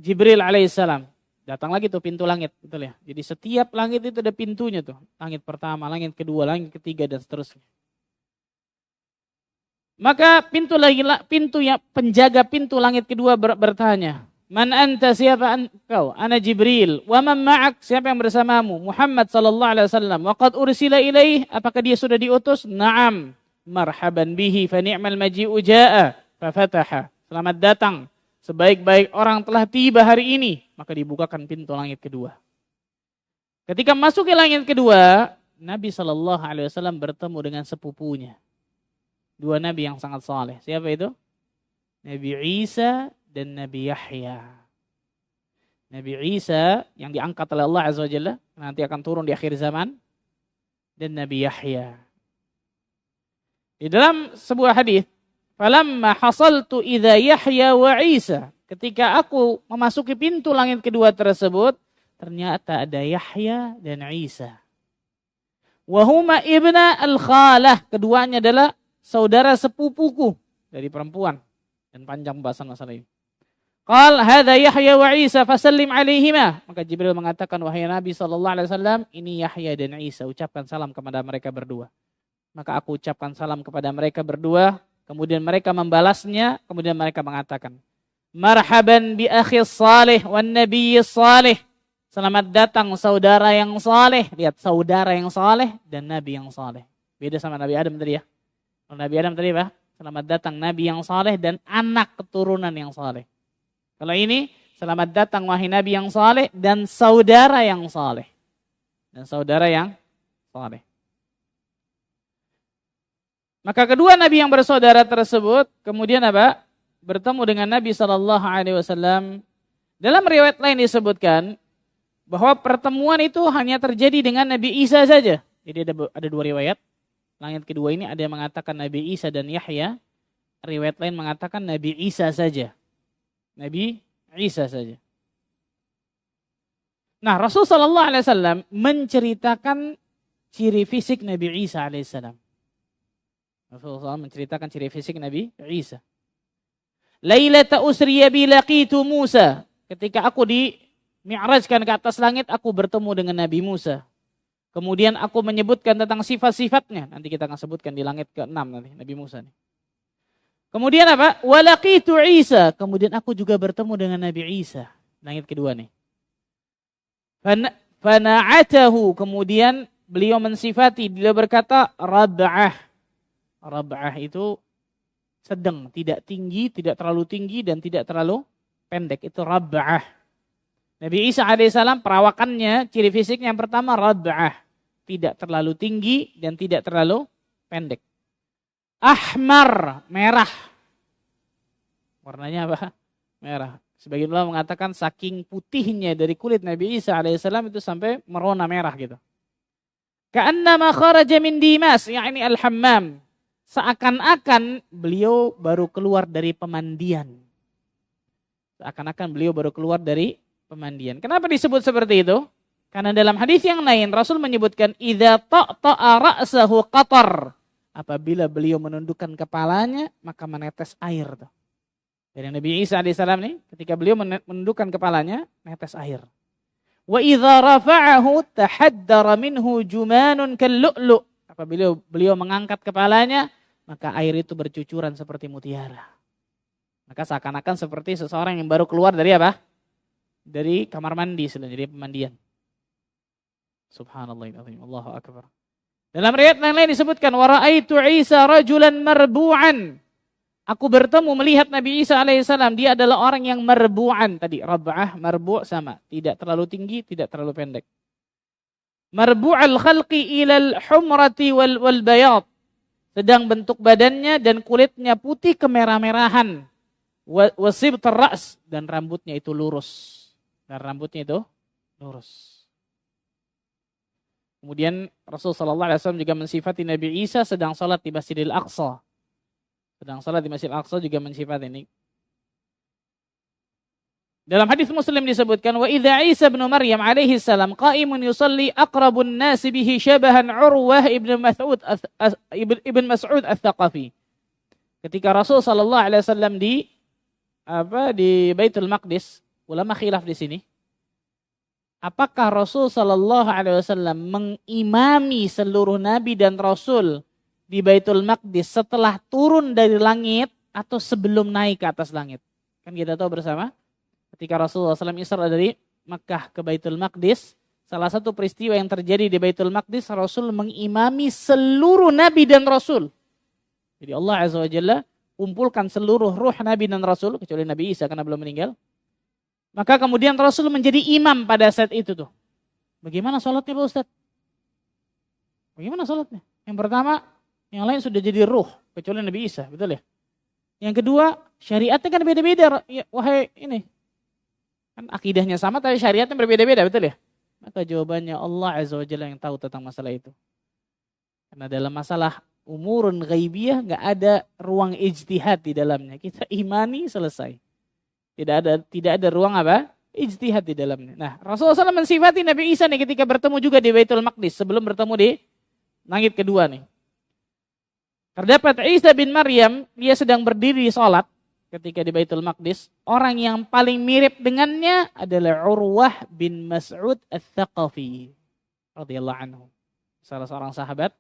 Jibril alaihissalam. Datang lagi tuh pintu langit, betul ya. Jadi setiap langit itu ada pintunya tuh. Langit pertama, langit kedua, langit ketiga dan seterusnya. Maka penjaga pintu langit kedua bertanya, "Man anta, siapa engkau?" "Ana Jibril." "Wa man ma'ak?" Siapa yang bersamamu? "Muhammad sallallahu alaihi wasallam." "Wa qad ursila ilaih?" Apakah dia sudah diutus? "Na'am." "Marhaban bihi fa ni'mal maji'u jaa'a fa fataha." Selamat datang. Sebaik-baik orang telah tiba hari ini, maka dibukakan pintu langit kedua. Ketika masuk ke langit kedua, Nabi SAW bertemu dengan sepupunya. 2 nabi yang sangat saleh. Siapa itu? Nabi Isa dan Nabi Yahya. Nabi Isa yang diangkat oleh Allah Azza wa Jalla, nanti akan turun di akhir zaman. Dan Nabi Yahya. Di dalam sebuah hadis, "Falamma hasaltu idza Yahya wa Isa." Ketika aku memasuki pintu langit kedua tersebut, ternyata ada Yahya dan Isa. Wa huma ibna al-khalah. Keduanya adalah saudara sepupuku dari perempuan. Dan panjang pembahasan masalah ini. Qal hadza Yahya wa Isa fasallim alaihima. Maka Jibril mengatakan, wahai Nabi SAW, ini Yahya dan Isa. Ucapkan salam kepada mereka berdua. Maka aku ucapkan salam kepada mereka berdua. Kemudian mereka membalasnya, kemudian mereka mengatakan, "Marhaban bi akhi salih wan nabiy salih." Selamat datang saudara yang saleh. Lihat, saudara yang saleh dan nabi yang saleh. Beda sama Nabi Adam tadi ya. Kalau Nabi Adam tadi apa? Selamat datang nabi yang saleh dan anak keturunan yang saleh. Kalau ini, selamat datang wahai nabi yang saleh dan saudara yang saleh. Dan saudara yang saleh. Maka kedua nabi yang bersaudara tersebut kemudian apa? Bertemu dengan Nabi SAW. Dalam riwayat lain disebutkan bahwa pertemuan itu hanya terjadi dengan Nabi Isa saja. Jadi ada 2 riwayat. Langit kedua ini ada yang mengatakan Nabi Isa dan Yahya. Riwayat lain mengatakan Nabi Isa saja. Nabi Isa saja. Nah, Rasulullah SAW menceritakan ciri fisik Nabi Isa alaihissalam. Rasulullah menceritakan ciri fisik Nabi Isa. Lailata usriya bi laqitu Musa. Ketika aku di-mi'rajkan ke atas langit, aku bertemu dengan Nabi Musa. Kemudian aku menyebutkan tentang sifat-sifatnya. Nanti kita akan sebutkan di langit ke-6 nanti Nabi Musa nih. Kemudian apa? Wa laqitu Isa. Kemudian aku juga bertemu dengan Nabi Isa. Langit kedua nih. Fana'atahu. Kemudian beliau mensifati. Beliau berkata Rab'ah. Rab'ah itu sedang, tidak tinggi, tidak terlalu tinggi dan tidak terlalu pendek. Itu Rab'ah. Nabi Isa alaihissalam perawakannya, ciri fisiknya yang pertama Rab'ah. Tidak terlalu tinggi dan tidak terlalu pendek. Ahmar, merah. Warnanya apa? Merah. Sebagian ulama mengatakan saking putihnya dari kulit Nabi Isa alaihissalam itu sampai merona merah gitu. Ka'annama kharaja min dimas, yakni al-hammam. seakan-akan beliau baru keluar dari pemandian. Seakan-akan beliau baru keluar dari pemandian. Kenapa disebut seperti itu? Karena dalam hadis yang lain Rasul menyebutkan idza ta'ta'a ra'sahu qatar. Apabila beliau menundukkan kepalanya maka menetes air tuh. Dari Nabi Isa alaihissalam nih, ketika beliau menundukkan kepalanya, menetes air. Wa idza rafa'ahu tahaddara minhu jumanun kallu'lu'. Apabila beliau mengangkat kepalanya, maka air itu bercucuran seperti mutiara. Maka seakan-akan seperti seseorang yang baru keluar dari apa? Dari kamar mandi, dari pemandian. Subhanallah, Allahu akbar. Dalam riwayat yang lain disebutkan wa ra'aitu Isa rajulan marbu'an. Aku bertemu melihat Nabi Isa alaihissalam, dia adalah orang yang marbu'an. Tadi rab'ah, marbu' sama, tidak terlalu tinggi, tidak terlalu pendek. Marbu'al khalqi ilal humrati wal bayad. Sedang bentuk badannya dan kulitnya putih kemerah-merahan. Wasib teras dan rambutnya itu lurus. Dan rambutnya itu lurus. Kemudian Rasulullah SAW juga mensifati Nabi Isa sedang salat di Masjidil Aqsa. Sedang salat di Masjidil Aqsa juga mensifati ini. Dalam hadis Muslim disebutkan wa idza Isa bin Maryam alaihi salam qa'imun yusalli aqrabun nasi bihi syabahan Urwah ibn Mas'ud Ats-Tsaqafi. Ketika Rasul sallallahu alaihi wasallam di Baitul Maqdis, ulama khilaf di sini. Apakah Rasul sallallahu alaihi wasallam mengimami seluruh nabi dan rasul di Baitul Maqdis setelah turun dari langit atau sebelum naik ke atas langit? Kan kita tahu bersama ketika Rasulullah SAW Isra dari Makkah ke Baitul Maqdis, salah satu peristiwa yang terjadi di Baitul Maqdis, Rasul mengimami seluruh nabi dan rasul. Jadi Allah Azza wa Jalla kumpulkan seluruh ruh nabi dan rasul, kecuali Nabi Isa karena belum meninggal. Maka kemudian Rasul menjadi imam pada saat itu tuh. Bagaimana sholatnya Pak Ustadz? Bagaimana sholatnya? Yang pertama, yang lain sudah jadi ruh, kecuali Nabi Isa, betul ya? Yang kedua, syariatnya kan beda-beda. Ya, wahai ini, kan akidahnya sama tapi syariatnya berbeda-beda, betul ya? Maka jawabannya Allah Azza wa Jalla yang tahu tentang masalah itu. Karena dalam masalah umurun ghaibiyah gak ada ruang ijtihad di dalamnya. Kita imani selesai. Tidak ada ruang apa? Ijtihad di dalamnya. Nah, Rasulullah SAW mensifati Nabi Isa nih ketika bertemu juga di Baitul Maqdis sebelum bertemu di langit kedua nih. Terdapat Isa bin Maryam, dia sedang berdiri sholat ketika di Baitul Maqdis. Orang yang paling mirip dengannya adalah Urwah bin Mas'ud Ats-Tsaqafi radhiyallahu anhu. Salah seorang sahabat.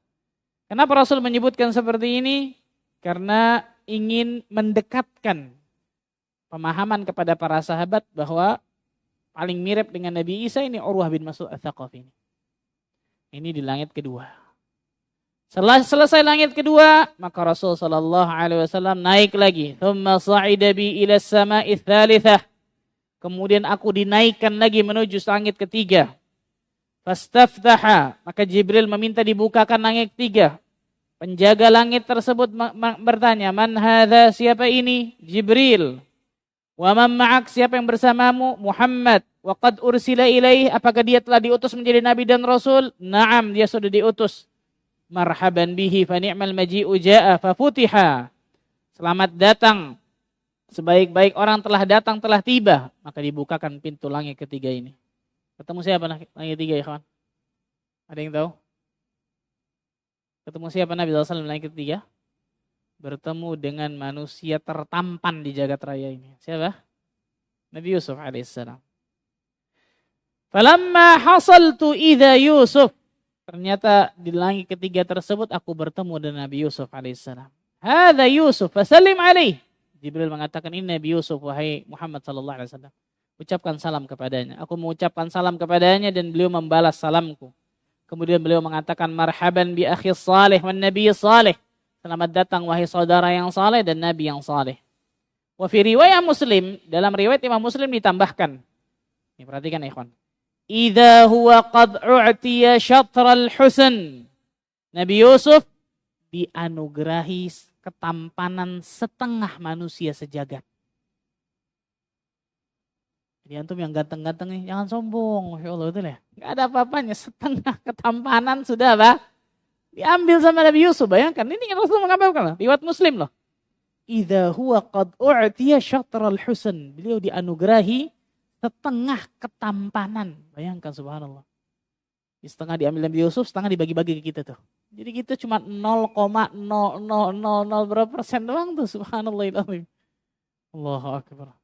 Kenapa Rasul menyebutkan seperti ini? Karena ingin mendekatkan pemahaman kepada para sahabat bahwa paling mirip dengan Nabi Isa ini Urwah bin Mas'ud Ats-Tsaqafi. Ini di langit kedua. Setelah selesai langit kedua, maka Rasul sallallahu alaihi wasallam naik lagi. Tsumma sa'ida bi ila as-sama'i ats-tsalitsah. Kemudian aku dinaikkan lagi menuju langit ketiga. Fastaftaha, maka Jibril meminta dibukakan langit ketiga. Penjaga langit tersebut bertanya, "Man hadza? Siapa ini?" Jibril. Wa man ma'ak, siapa yang bersamamu? Muhammad. Wa qad ursila ilaih, apakah dia telah diutus menjadi nabi dan rasul? Naam, dia sudah diutus. Marhaban bihi fa ni'mal maji'u ja'a fa futiha. Selamat datang. Sebaik-baik orang telah datang, telah tiba, maka dibukakan pintu langit ketiga ini. Ketemu siapa langit ketiga ya kawan? Ada yang tahu? Ketemu siapa Nabi SAW langit ketiga? Bertemu dengan manusia tertampan di jagat raya ini. Siapa? Nabi Yusuf alaihissalam. Falamma hasaltu idza Yusuf. Ternyata di langit ketiga tersebut aku bertemu dengan Nabi Yusuf alaihissalam. Hadza Yusuf, fasallim alaih. Jibril mengatakan, ini Nabi Yusuf, wahai Muhammad sallallahu alaihi wasallam. Ucapkan salam kepadanya. Aku mengucapkan salam kepadanya dan beliau membalas salamku. Kemudian beliau mengatakan, marhaban bi akhi salih wan nabiy salih. Selamat datang wahai saudara yang saleh dan nabi yang saleh. Wa fi riwayat Muslim, dalam riwayat Imam Muslim ditambahkan. Ini perhatikan ya ikhwan. Idza huwa qad u'tiya syatral husn. Nabi Yusuf dianugerahi ketampanan setengah manusia sejagat. Jadi antum yang ganteng-ganteng nih, jangan sombong. Ya Allah, betul ya? Enggak ada apa-apanya, setengah ketampanan sudah apa? Diambil sama Nabi Yusuf. Bayangkan, ini Rasul mengabarkan riwayat Muslim loh. Idza huwa qad u'tiya syatral husn. Beliau dianugerahi setengah ketampanan. Bayangkan subhanallah. Setengah diambil Nabi Yusuf, setengah dibagi-bagi ke kita tuh. Jadi kita cuma 0,0000 berapa persen doang tuh, subhanallahirrahmanirrahim. Allahu akbar.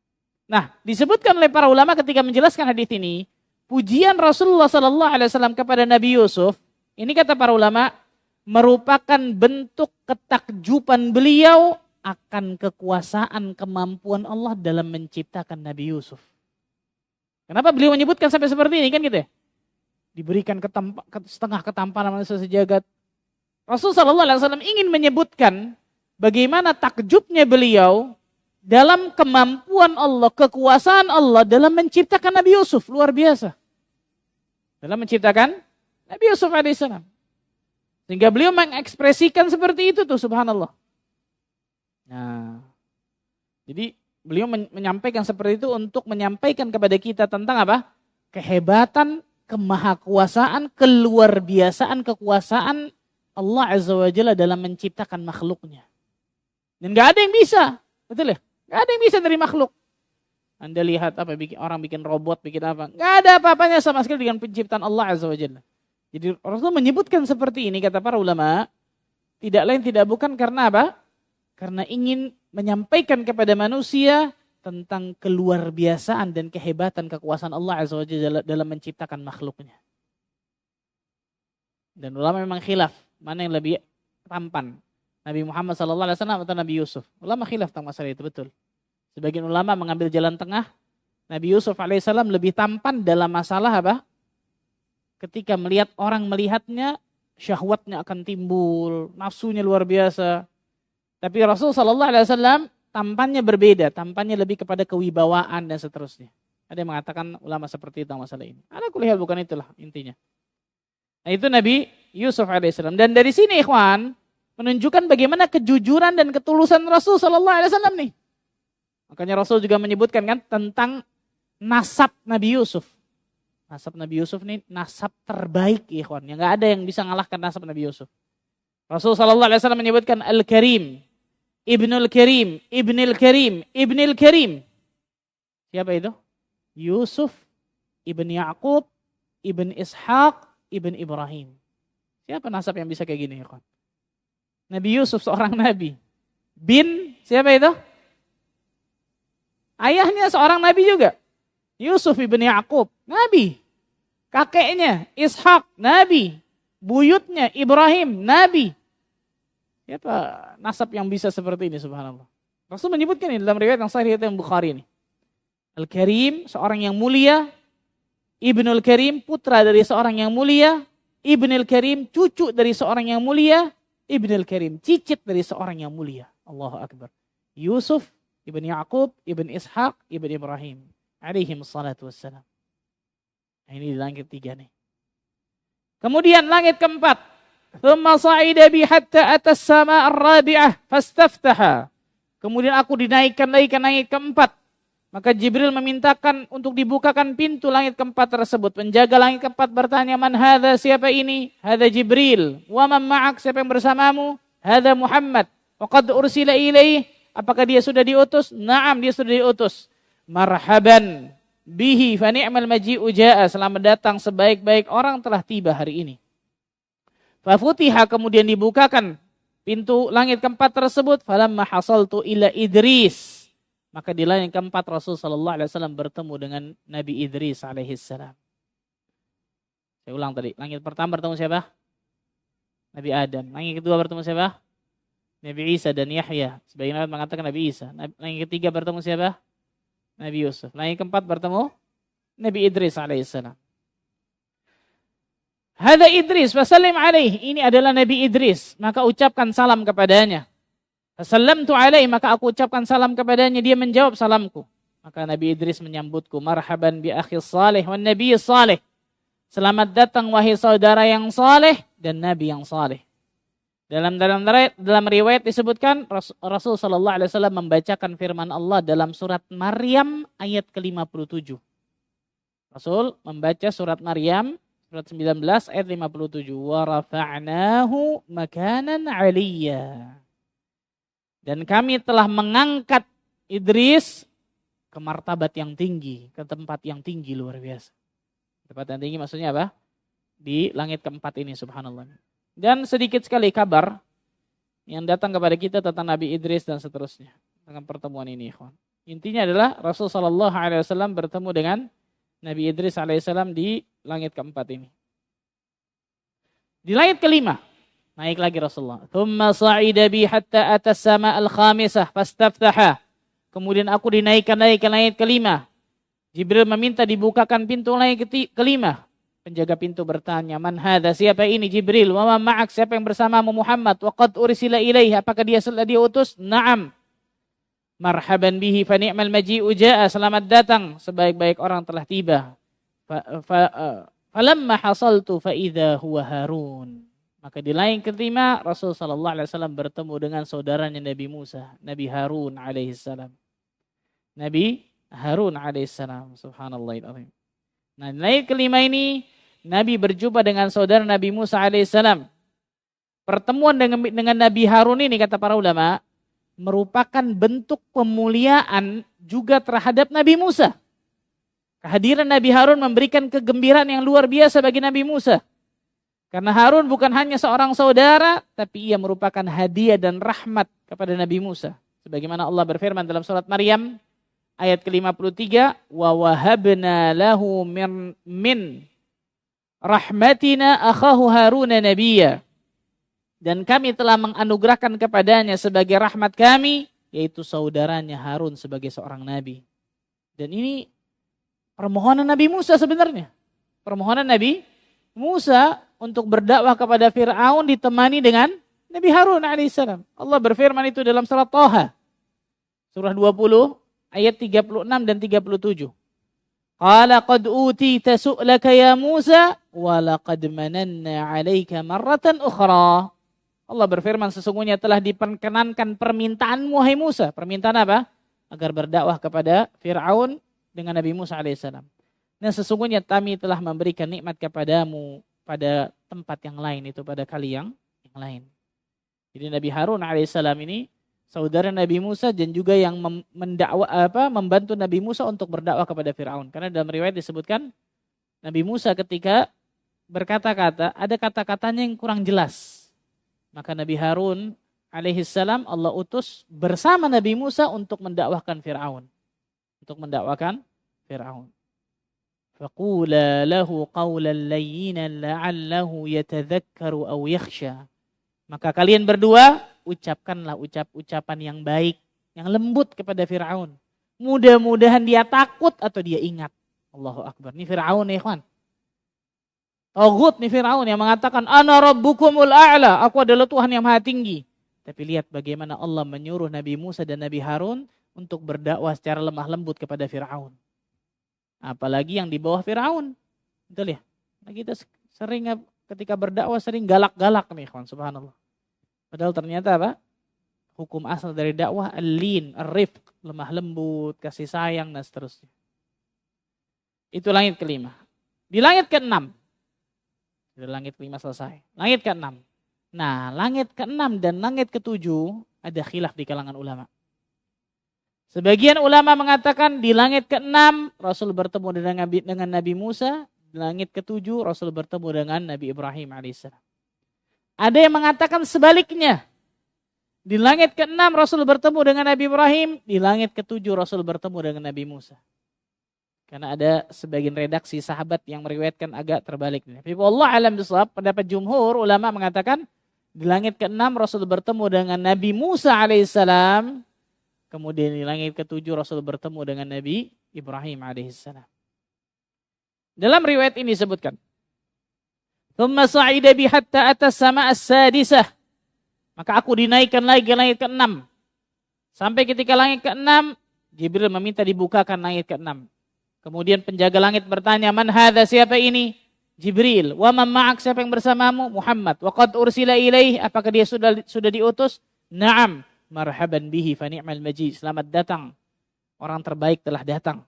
Nah, disebutkan oleh para ulama ketika menjelaskan hadis ini, pujian Rasulullah sallallahu alaihi wasallam kepada Nabi Yusuf, ini kata para ulama merupakan bentuk ketakjuban beliau akan kekuasaan kemampuan Allah dalam menciptakan Nabi Yusuf. Kenapa beliau menyebutkan sampai seperti ini kan gitu ya? Diberikan setengah ketampanan manusia sejagat. Rasul sallallahu alaihi wasallam ingin menyebutkan bagaimana takjubnya beliau dalam kemampuan Allah, kekuasaan Allah dalam menciptakan Nabi Yusuf. Luar biasa. Dalam menciptakan Nabi Yusuf alaihissalam. Sehingga beliau mengekspresikan seperti itu tuh, subhanallah. Nah, jadi beliau menyampaikan seperti itu untuk menyampaikan kepada kita tentang apa? Kehebatan, kemahakuasaan, keluar biasaan kekuasaan Allah Azza wa Jalla dalam menciptakan makhluknya. Dan gak ada yang bisa. Betul ya? Gak ada yang bisa dari makhluk. Anda lihat apa, orang bikin robot, bikin apa. Gak ada apa-apanya sama sekali dengan penciptaan Allah Azza wa Jalla. Jadi Rasul menyebutkan seperti ini, kata para ulama, tidak lain tidak bukan karena apa? Karena ingin menyampaikan kepada manusia tentang keluar biasaan dan kehebatan kekuasaan Allah Azza wa Jalla dalam menciptakan makhluknya. Dan ulama memang khilaf, mana yang lebih tampan, Nabi Muhammad SAW atau Nabi Yusuf. Ulama khilaf tentang masalah itu, betul. Sebagian ulama mengambil jalan tengah, Nabi Yusuf alaihissalam lebih tampan dalam masalah apa? Ketika melihat orang melihatnya, syahwatnya akan timbul, nafsunya luar biasa. Tapi Rasul SAW tampannya berbeda, tampannya lebih kepada kewibawaan dan seterusnya. Ada yang mengatakan ulama seperti itu tentang masalah ini. Ala kulli hal, bukan itulah intinya. Nah, itu Nabi Yusuf alaihissalam. Dan dari sini ikhwan, menunjukkan bagaimana kejujuran dan ketulusan Rasul SAW nih. Makanya Rasul juga menyebutkan kan tentang nasab Nabi Yusuf. Nasab Nabi Yusuf ini nasab terbaik ikhwan. Yang gak ada yang bisa ngalahkan nasab Nabi Yusuf. Rasul SAW menyebutkan Al-Karim, Ibnul Karim, Ibnil Karim, Ibnil Karim. Siapa itu? Yusuf, Ibn Yaqub, Ibn Ishaq, Ibn Ibrahim. Siapa nasab yang bisa kayak gini ikhwan? Nabi Yusuf seorang nabi. Bin, siapa itu? Ayahnya seorang nabi juga. Yusuf ibn Yaqub, nabi. Kakeknya Ishak, nabi. Buyutnya Ibrahim, nabi. Siapa nasab yang bisa seperti ini, subhanallah. Rasul menyebutkan ini dalam riwayat yang sahih yang Bukhari ini. Al-Karim, seorang yang mulia. Ibnul Karim, putra dari seorang yang mulia. Ibnul Karim, cucu dari seorang yang mulia. Ibnul Karim, cicit dari seorang yang mulia. Allahu Akbar. Yusuf, Ibn Yaqub, Ibn Ishaq, Ibn Ibrahim. Alaihim salatu wassalam. Nah, ini di langit 3 nih. Kemudian langit keempat. Thumma sa'ida bi hatta atas sama ar-rabi'ah fastaftaha. Kemudian aku dinaikkan lagi ke langit keempat. Maka Jibril memintakan untuk dibukakan pintu langit keempat tersebut. Penjaga langit keempat bertanya, man hadha, siapa ini? Hadha Jibril. Wa man ma'ak, siapa yang bersamamu? Hadha Muhammad. Wa qad ursila ilaih. Apakah dia sudah diutus? Naam, dia sudah diutus. Marhaban bihi fa ni'mal maji'u ja'a. Selamat datang, sebaik-baik orang telah tiba hari ini. Fa futiha, kemudian dibukakan pintu langit keempat tersebut. Falamma hasaltu ila Idris. Maka di langit keempat Rasul sallallahu alaihi wasallam bertemu dengan Nabi Idris alaihi salam. Saya ulang tadi, langit pertama bertemu siapa? Nabi Adam. Langit kedua bertemu siapa? Nabi Isa dan Yahya. Sebagian orang mengatakan Nabi Isa. Langit ketiga bertemu siapa? Nabi Yusuf. Langit keempat bertemu Nabi Idris alaihissalam. Hada Idris, fasallim alaih. Ini adalah Nabi Idris. Maka ucapkan salam kepadanya. Fasallamtu alaih, maka aku ucapkan salam kepadanya. Dia menjawab salamku. Maka Nabi Idris menyambutku. Marhaban bi akhi salih wa nabi salih. Selamat datang wahai saudara yang saleh dan nabi yang saleh. Dalam riwayat disebutkan Rasul sallallahu alaihi wasallam membacakan firman Allah dalam surat Maryam ayat ke-57. Rasul membaca surat Maryam Surat 19 ayat 57. Wa rafa'nahu makanan 'aliyya. Dan kami telah mengangkat Idris ke martabat yang tinggi, ke tempat yang tinggi luar biasa. Tempat yang tinggi maksudnya apa? Di langit keempat ini, subhanallah. Dan sedikit sekali kabar yang datang kepada kita tentang Nabi Idris dan seterusnya dengan pertemuan ini, ikhwan. Intinya adalah Rasulullah SAW bertemu dengan Nabi Idris alaihissalam di langit keempat ini. Di langit kelima, naik lagi Rasulullah. Thumma sa'ida bi hatta atas sama al-khamisah fastaftaha. Kemudian aku dinaikkan lagi ke langit kelima. Jibril meminta dibukakan pintu langit kelima. Penjaga pintu bertanya, man hadha, siapa ini Jibril? Wa ma ma'ak, siapa yang bersamamu Muhammad? Wa qad ursila ilaihi, apakah dia sudah diutus? Na'am. Marhaban bihi fa ni'mal maji'u ja'a, selamat datang, sebaik-baik orang telah tiba. Falamma hasaltu fa idza huwa Harun. Maka di lain kelima Rasul sallallahu alaihi wasallam bertemu dengan saudaranya Nabi Musa, Nabi Harun alaihi salam. Nabi Harun alaihi salam, subhanallahil azim. Nah, di lain kelima ini Nabi berjumpa dengan saudara Nabi Musa alaihi salam. Pertemuan dengan Nabi Harun ini kata para ulama merupakan bentuk pemuliaan juga terhadap Nabi Musa. Kehadiran Nabi Harun memberikan kegembiraan yang luar biasa bagi Nabi Musa. Karena Harun bukan hanya seorang saudara, tapi ia merupakan hadiah dan rahmat kepada Nabi Musa. Sebagaimana Allah berfirman dalam surat Maryam ayat ke-53, wa wahabna lahu min rahmatina akhahu Haruna nabiyya. Dan kami telah menganugerahkan kepadanya sebagai rahmat kami, yaitu saudaranya Harun sebagai seorang nabi. Dan ini permohonan Nabi Musa sebenarnya. Permohonan Nabi Musa untuk berdakwah kepada Fir'aun ditemani dengan Nabi Harun alaihissalam. Allah berfirman itu dalam surat Thaha. Surah 20 ayat 36 dan 37. Qala qad utita su'laka ya Musa wa laqad mananna 'alaika marratan ukhra. Allah berfirman sesungguhnya telah diperkenankan permintaanmu wahai Musa. Permintaan apa? Agar berdakwah kepada Fir'aun dengan Nabi Musa alaihissalam. Dan sesungguhnya kami telah memberikan nikmat kepadamu pada tempat yang lain, itu pada kali yang lain. Jadi Nabi Harun alaihissalam ini saudara Nabi Musa dan juga yang membantu Nabi Musa untuk berdakwah kepada Fir'aun. Karena dalam riwayat disebutkan Nabi Musa ketika berkata-kata ada kata-katanya yang kurang jelas. Maka Nabi Harun alaihissalam Allah utus bersama Nabi Musa untuk mendakwahkan Fir'aun. Untuk mendakwakan Fir'aun. Faqula lahu qawlan layyinan la'allahu yatadhakkaru aw yakhsha. Maka kalian berdua ucapkanlah ucapan yang baik, yang lembut kepada Fir'aun. Mudah-mudahan dia takut atau dia ingat. Allahu Akbar. Ini Fir'aun ya ikhwan. Taghut nih Fir'aun yang mengatakan ana rabbukumul a'la, aku adalah Tuhan yang maha tinggi. Tapi lihat bagaimana Allah menyuruh Nabi Musa dan Nabi Harun untuk berdakwah secara lemah lembut kepada Fir'aun. Apalagi yang di bawah Fir'aun. Betul ya? Nah, kita sering ketika berdakwah sering galak-galak nih ikhwan, subhanallah. Padahal ternyata apa? Hukum asal dari dakwah al-lin, ar-rifq, lemah lembut, kasih sayang dan seterusnya. Itu langit kelima. Di langit keenam. Di langit kelima selesai. Langit keenam. Nah, langit keenam dan langit ketujuh ada khilaf di kalangan ulama. Sebagian ulama mengatakan di langit keenam Rasul bertemu dengan Nabi Musa, di langit ketujuh Rasul bertemu dengan Nabi Ibrahim alaihissalam. Ada yang mengatakan sebaliknya. Di langit keenam Rasul bertemu dengan Nabi Ibrahim, di langit ketujuh Rasul bertemu dengan Nabi Musa. Karena ada sebagian redaksi sahabat yang meriwayatkan agak terbalik. Tapi Allah alam bisawab, pendapat jumhur ulama mengatakan di langit keenam Rasul bertemu dengan Nabi Musa alaihissalam. Kemudian di langit ketujuh Rasul bertemu dengan Nabi Ibrahim alaihissalam. Dalam riwayat ini disebutkan, "Tsumma sa'ida bi hatta atas sama as-sadisah." Maka aku dinaikkan lagi ke langit ke-6. Sampai ketika langit ke-6, Jibril meminta dibukakan langit ke-6. Kemudian penjaga langit bertanya, "Man hadza, siapa ini?" Jibril. "Wa man ma'ak, siapa yang bersamamu?" Muhammad. "Wa qad ursila ilaih, apakah dia sudah diutus?" "Na'am." "Marhaban bihi fa ni'mal maji." Selamat datang. Orang terbaik telah datang.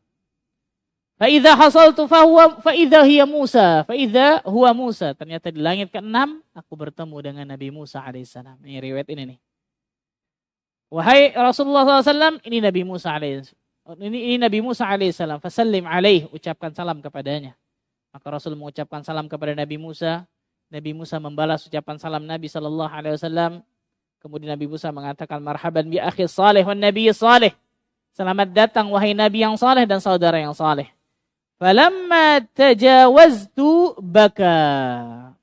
Fa idza hasaltu fa idza hiya Musa, fa idza huwa Musa. Ternyata di langit ke-6 aku bertemu dengan Nabi Musa alaihissalam. Ini riwayat ini nih. Wahai Rasulullah SAW, ini Nabi Musa alaihissalam. Ini Nabi Musa alaihissalam. Fasallim alaih, ucapkan salam kepadanya. Maka Rasul mengucapkan salam kepada Nabi Musa. Nabi Musa membalas ucapan salam Nabi SAW. Kemudian Nabi Musa mengatakan, marhaban bi akhi salih wan nabi salih. Selamat datang wahai Nabi yang saleh dan saudara yang saleh. Falamma tajawaztu baka.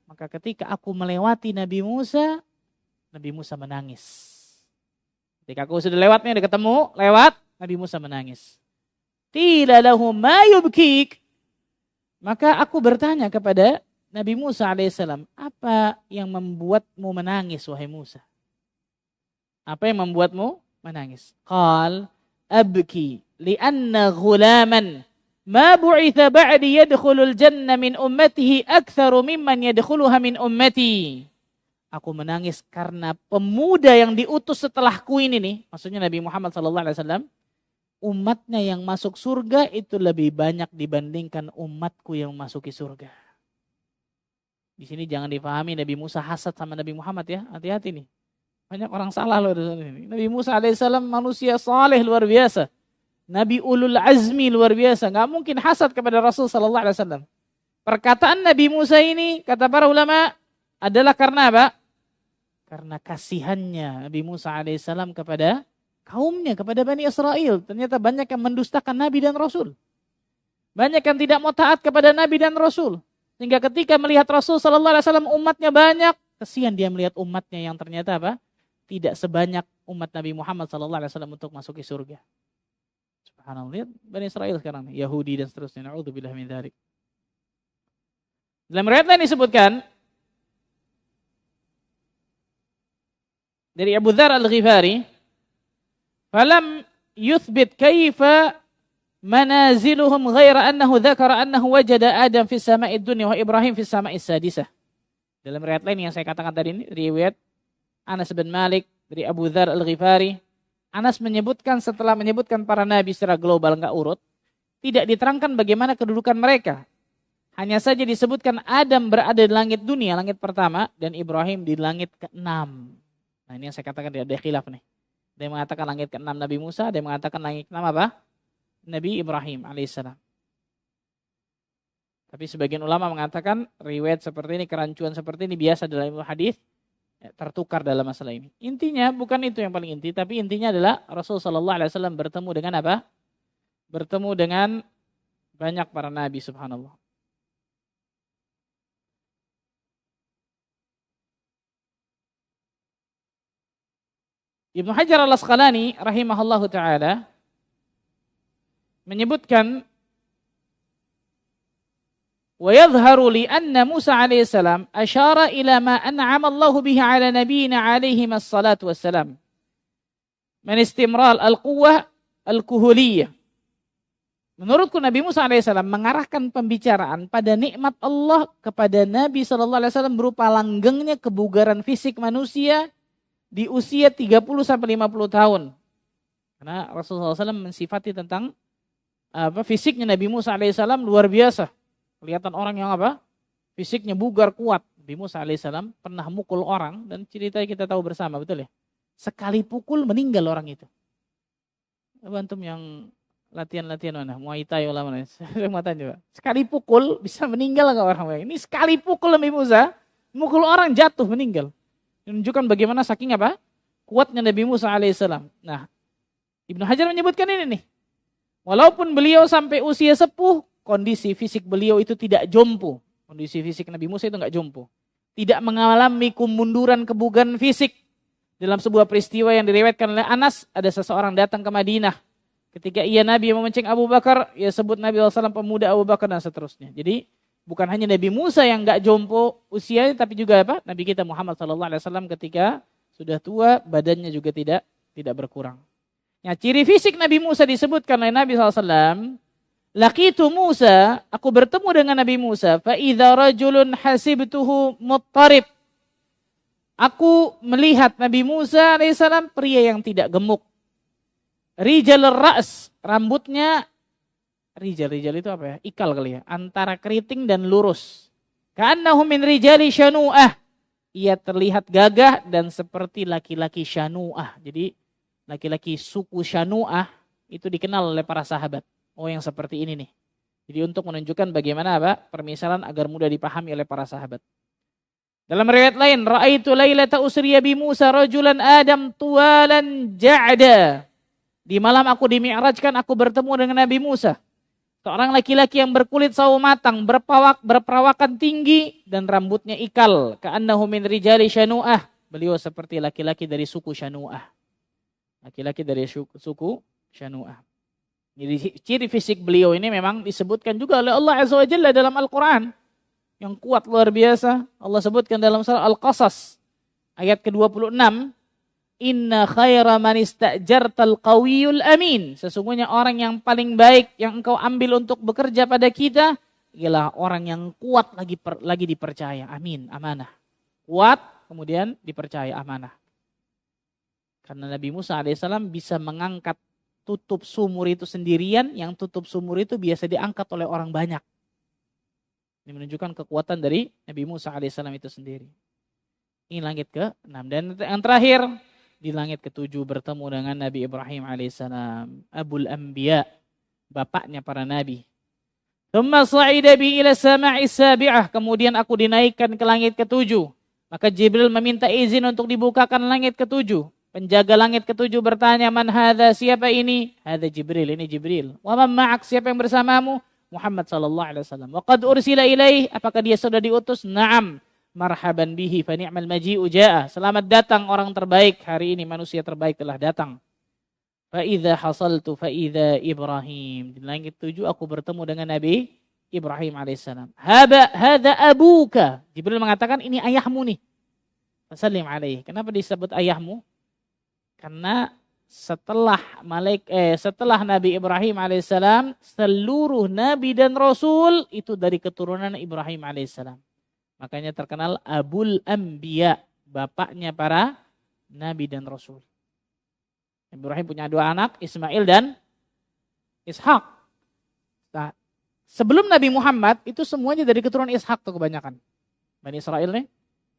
Maka ketika aku melewati Nabi Musa menangis. Ketika aku sudah lewatnya, udah ketemu, lewat, Nabi Musa menangis. Qila lahu ma yubkik. Maka aku bertanya kepada Nabi Musa alaihissalam, apa yang membuatmu menangis wahai Musa? Apa yang membuatmu menangis? Qal abki li'anna ghulaman ma bu'itha ba'di yadkhulul jannah min ummatihi aktsaru mimman yadkhuluha min ummati. Aku menangis karena pemuda yang diutus setelahku ini nih, maksudnya Nabi Muhammad SAW, umatnya yang masuk surga itu lebih banyak dibandingkan umatku yang masuki surga. Di sini jangan dipahami Nabi Musa hasad sama Nabi Muhammad ya, hati-hati nih. Banyak orang salah loh di sini. Nabi Musa alaihissalam manusia saleh luar biasa. Nabi ulul azmi luar biasa. Gak mungkin hasad kepada Rasul sallallahu alaihi wasallam. Perkataan Nabi Musa ini, kata para ulama, adalah karena apa? Karena kasihannya Nabi Musa alaihissalam kepada kaumnya, kepada Bani Israel. Ternyata banyak yang mendustakan Nabi dan Rasul. Banyak yang tidak mau taat kepada Nabi dan Rasul. Sehingga ketika melihat Rasul sallallahu alaihi wasallam umatnya banyak, kasihan dia melihat umatnya yang ternyata apa? Tidak sebanyak umat Nabi Muhammad sallallahu alaihi wasallam untuk masuki surga. Subhanallah, lihat Bani Israel sekarang, Yahudi dan seterusnya. Na'udzubillah min dzalik. Dalam riwayat lain disebutkan dari Abu Dzar Al-Ghifari, falam yuthbit kaifa manaziluhum ghaira annahu dzakara annahu wajada Adam fis sama'id dunya wa Ibrahim fis sama'is sadisah. Dalam riwayat lain yang saya katakan tadi ini, riwayat Anas bin Malik dari Abu Dzar Al-Ghifari, Anas menyebutkan setelah menyebutkan para nabi secara global, enggak urut, tidak diterangkan bagaimana kedudukan mereka. Hanya saja disebutkan Adam berada di langit dunia, langit pertama, dan Ibrahim di langit ke-6. Nah ini yang saya katakan ada khilaf nih. Ada yang mengatakan langit ke-6 Nabi Musa, ada yang mengatakan langit ke-6 apa? Nabi Ibrahim alaihissalam. Tapi sebagian ulama mengatakan riwayat seperti ini, kerancuan seperti ini biasa dalam ilmu hadis, tertukar dalam masalah ini. Intinya bukan itu yang paling inti, tapi intinya adalah Rasul sallallahu alaihi wasallam bertemu dengan apa? Bertemu dengan banyak para nabi, subhanallah. Ibnu Hajar Al-Asqalani rahimahullahu taala menyebutkan wa yadhharu li anna Musa alaihi salam asyara ila ma an'ama Allah bihi ala nabiyina alaihi wassalatu wassalam min istimral al-quwwah al-kuhuliyah. Menurutku Nabi Musa alaihi salam mengarahkan pembicaraan pada nikmat Allah kepada Nabi sallallahu alaihi wasallam berupa langgengnya kebugaran fisik manusia di usia 30 sampai 50 tahun. Karena Rasulullah SAW mensifati tentang fisiknya Nabi Musa alaihissalam luar biasa. Kelihatan orang yang fisiknya bugar kuat. Nabi Musa alaihissalam pernah mukul orang dan ceritanya kita tahu bersama, betul ya? Sekali pukul meninggal orang itu. Antum yang latihan-latihan mana? Muay Thai ulama mana? Saya mau tanya, sekali pukul bisa meninggal enggak orang? Ini sekali pukul Nabi Musa, mukul orang jatuh meninggal. Menunjukkan bagaimana saking kuatnya Nabi Musa alaihissalam. Nah, Ibnu Hajar menyebutkan ini nih. Walaupun beliau sampai usia sepuh, kondisi fisik beliau itu tidak jompo. Kondisi fisik Nabi Musa itu enggak jompo. Tidak mengalami kemunduran kebugaran fisik. Dalam sebuah peristiwa yang diriwayatkan oleh Anas, ada seseorang datang ke Madinah. Ketika ia Nabi memancing Abu Bakar, ia sebut Nabi SAW pemuda Abu Bakar dan seterusnya. Jadi bukan hanya Nabi Musa yang enggak jompo usianya, tapi juga Nabi kita Muhammad SAW ketika sudah tua, badannya juga tidak berkurang. Ya, ciri fisik Nabi Musa disebutkan oleh Nabi SAW. Laqitu Musa, aku bertemu dengan Nabi Musa. Fa idza rajulun hasibtuhu muttarib. Aku melihat Nabi Musa alaihissalam pria yang tidak gemuk. Rijal ra's, rambutnya rijal itu apa ya? Ikal kali ya, antara keriting dan lurus. Ka'annahu min rijali syanu'ah. Ia terlihat gagah dan seperti laki-laki syanu'ah. Jadi laki-laki suku syanu'ah itu dikenal oleh para sahabat. Oh, yang seperti ini nih. Jadi untuk menunjukkan bagaimana apa? Permisalan agar mudah dipahami oleh para sahabat. Dalam riwayat lain, ra'aitu lailata usriya bi Musa rajulan Adam tuwalan ja'da. Di malam aku dimi'rajkan, aku bertemu dengan Nabi Musa. Seorang laki-laki yang berkulit sawo matang, berperawakan tinggi dan rambutnya ikal. Ka'annahu min rijali syanu'ah. Beliau seperti laki-laki dari suku Syanu'ah. Laki-laki dari suku Syanu'ah. Jadi ciri fisik beliau ini memang disebutkan juga oleh Allah Azza wa Jalla dalam Al-Quran. Yang kuat luar biasa. Allah sebutkan dalam surah Al-Qasas. Ayat ke-26. Inna khaira man ista'jartal qawiyul amin. Sesungguhnya orang yang paling baik yang engkau ambil untuk bekerja pada kita ialah orang yang kuat lagi dipercaya. Amin, amanah. Kuat kemudian dipercaya, amanah. Karena Nabi Musa alaihissalam bisa mengangkat tutup sumur itu sendirian, yang tutup sumur itu biasa diangkat oleh orang banyak. Ini menunjukkan kekuatan dari Nabi Musa alaihissalam itu sendiri. Ini langit ke-6. Dan yang terakhir, di langit ke-7 bertemu dengan Nabi Ibrahim alaihissalam, Abul Anbiya, bapaknya para nabi. Thumma sa'ida bi ila sama'is sabi'ah, kemudian aku dinaikkan ke langit ke-7. Maka Jibril meminta izin untuk dibukakan langit ke-7. Penjaga langit ke-7 bertanya, "Man hadza? Siapa ini?" "Hadza Jibril, ini Jibril." "Wa man ma'ak? Siapa yang bersamamu?" "Muhammad sallallahu alaihi wasallam." "Wa qad ursila ilaih?" Apakah dia sudah diutus? "Na'am." "Marhaban bihi fa ni'mal maji'u ja'a." Selamat datang orang terbaik, hari ini manusia terbaik telah datang. Fa idza hasaltu fa idza Ibrahim. Di langit 7 aku bertemu dengan Nabi Ibrahim alaihissalam. Hadza abuka. Jibril mengatakan ini ayahmu nih. Fasallim alaihi. Kenapa disebut ayahmu? Karena setelah Nabi Ibrahim alaihissalam, seluruh nabi dan rasul itu dari keturunan Ibrahim alaihissalam. Makanya terkenal Abul Anbiya, bapaknya para nabi dan rasul. Ibrahim punya 2 anak, Ismail dan Ishak. Nah, sebelum Nabi Muhammad itu semuanya dari keturunan Ishak tuh kebanyakan. Bani Israel nih,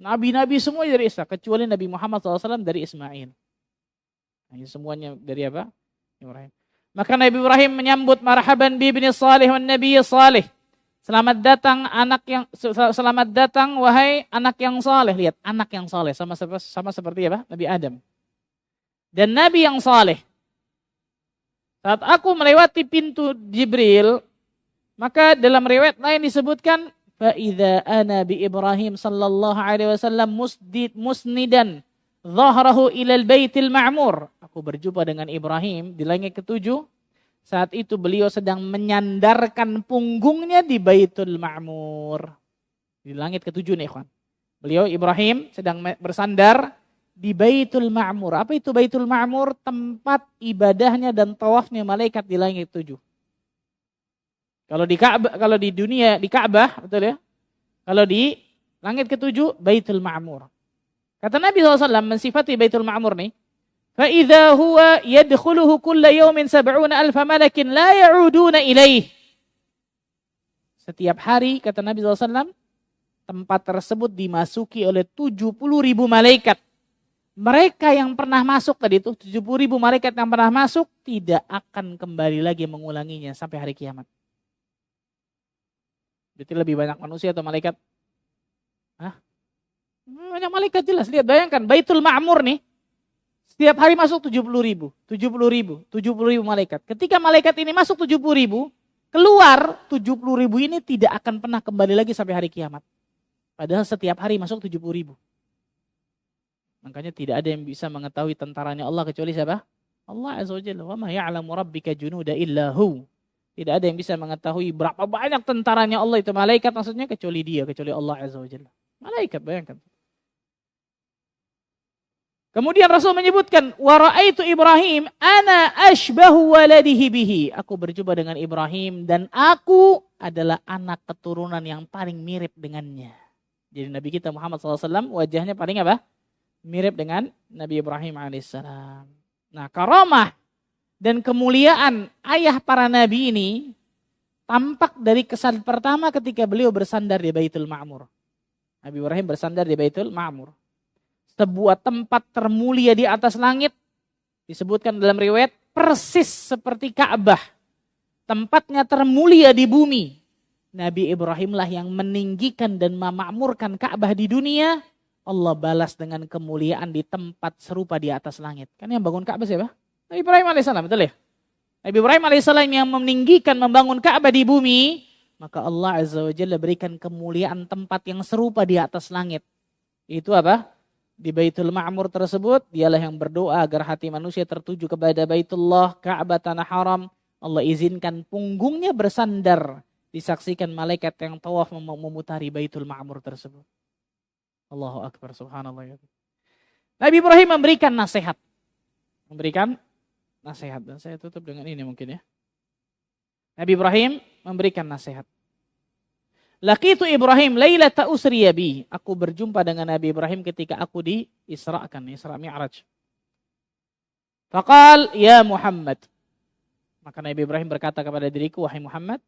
nabi-nabi semuanya dari Ishak, kecuali Nabi Muhammad SAW dari Ismail. Nah, ini semuanya dari apa? Ibrahim. Maka Nabi Ibrahim menyambut, marhaban bi ibni salih wan nabiy salih. Selamat datang wahai anak yang saleh. Lihat, anak yang saleh sama seperti apa? Nabi Adam. Dan nabi yang saleh. Saat aku melewati pintu Jibril, maka dalam riwayat lain disebutkan fa idza ana bi Ibrahim sallallahu alaihi wasallam musnidan dhahrahu ilal baitil ma'mur. Aku berjumpa dengan Ibrahim di langit ke-7. Saat itu beliau sedang menyandarkan punggungnya di Baitul Ma'mur. Di langit ke-7 nih, ikhwan. Beliau Ibrahim sedang bersandar di Baitul Ma'mur. Apa itu Baitul Ma'mur? Tempat ibadahnya dan tawafnya malaikat di langit 7. Kalau di dunia di Ka'bah, betul ya? Kalau di langit ke-7 Baitul Ma'mur. Kata Nabi SAW mensifati Baitul Ma'mur nih, فَإِذَا هُوَ يَدْخُلُهُ كُلَّ يَوْمٍ 70,000 مَلَكٍ لَا يَعُودُونَ إِلَيْهِ. Setiap hari, kata Nabi SAW, tempat tersebut dimasuki oleh 70.000 malaikat. Mereka yang pernah masuk tadi itu, 70.000 malaikat yang pernah masuk, tidak akan kembali lagi mengulanginya sampai hari kiamat. Berarti lebih banyak manusia atau malaikat? Hah? Banyak malaikat jelas. Lihat, bayangkan, Baitul Ma'mur nih, setiap hari masuk 70.000 malaikat. Ketika malaikat ini masuk 70.000, keluar 70.000 ini tidak akan pernah kembali lagi sampai hari kiamat. Padahal setiap hari masuk 70.000. Makanya tidak ada yang bisa mengetahui tentaranya Allah kecuali siapa? Allah Azza wa Jalla. Wa ma ya'lamu rabbika junuda illa hu. Tidak ada yang bisa mengetahui berapa banyak tentaranya Allah itu malaikat maksudnya kecuali dia, kecuali Allah Azza wa Jalla. Malaikat, bayangkan. Kemudian Rasul menyebutkan, wa ra'aitu Ibrahim ana ashbahu waladihi bihi. Aku berjumpa dengan Ibrahim dan aku adalah anak keturunan yang paling mirip dengannya. Jadi Nabi kita Muhammad SAW wajahnya paling apa? Mirip dengan Nabi Ibrahim alaihissalam. Nah, karamah dan kemuliaan ayah para nabi ini tampak dari kesan pertama ketika beliau bersandar di Baitul Ma'mur. Nabi Ibrahim bersandar di Baitul Ma'mur. Sebuah tempat termulia di atas langit. Disebutkan dalam riwayat persis seperti Ka'bah. Tempatnya termulia di bumi. Nabi Ibrahimlah yang meninggikan dan memakmurkan Ka'bah di dunia. Allah balas dengan kemuliaan di tempat serupa di atas langit. Kan yang bangun Ka'bah siapa? Nabi Ibrahim alaihissalam, betul ya? Nabi Ibrahim alaihissalam yang meninggikan membangun Ka'bah di bumi. Maka Allah azza wa jalla berikan kemuliaan tempat yang serupa di atas langit. Itu apa? Di Baitul Ma'mur tersebut, dialah yang berdoa agar hati manusia tertuju kepada Baitullah, Ka'bah, tanah haram. Allah izinkan punggungnya bersandar. Disaksikan malaikat yang tawaf memutari Baitul Ma'mur tersebut. Allahu Akbar, subhanallah. Nabi Ibrahim memberikan nasihat. Dan saya tutup dengan ini mungkin ya. Nabi Ibrahim memberikan nasihat. Laqitu Ibrahim lailata usriya bi. Aku berjumpa dengan Nabi Ibrahim ketika aku diisrakan, Isra Mi'raj. Faqal ya Muhammad. Maka Nabi Ibrahim berkata kepada diriku, wahai Muhammad,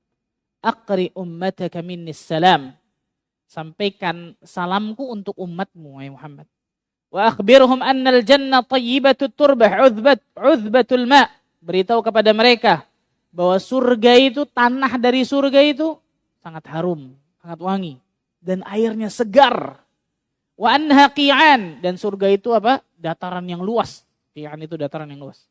aqri ummataka minnis salam. Sampaikan salamku untuk umatmu, wahai Muhammad. Wa akhbirhum annal jannah tayyibatut turbah uzbatul ma'. Beritahu kepada mereka bahwa surga itu, tanah dari surga itu sangat harum, sangat wangi, dan airnya segar. Wa anha qi'an, dan surga itu apa? Dataran yang luas. Qi'an itu dataran yang luas.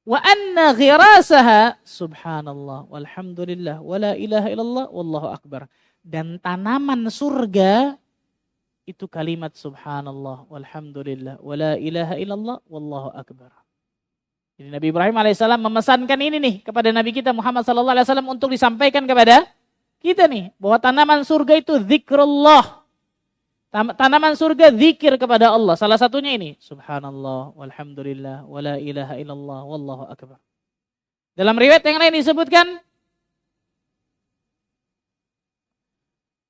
Wa anna ghirasaha subhanallah walhamdulillah wala ilaha illallah wallahu akbar. Dan tanaman surga itu kalimat subhanallah walhamdulillah wala ilaha illallah wallahu akbar. Jadi Nabi Ibrahim alaihissalam memesankan ini nih kepada Nabi kita Muhammad sallallahu alaihi wasallam untuk disampaikan kepada kita nih, bahwa tanaman surga itu zikrullah. Tanaman surga zikir kepada Allah. Salah satunya ini, subhanallah walhamdulillah wala ilaha illallah wallahu akbar. Dalam riwayat yang lain disebutkan,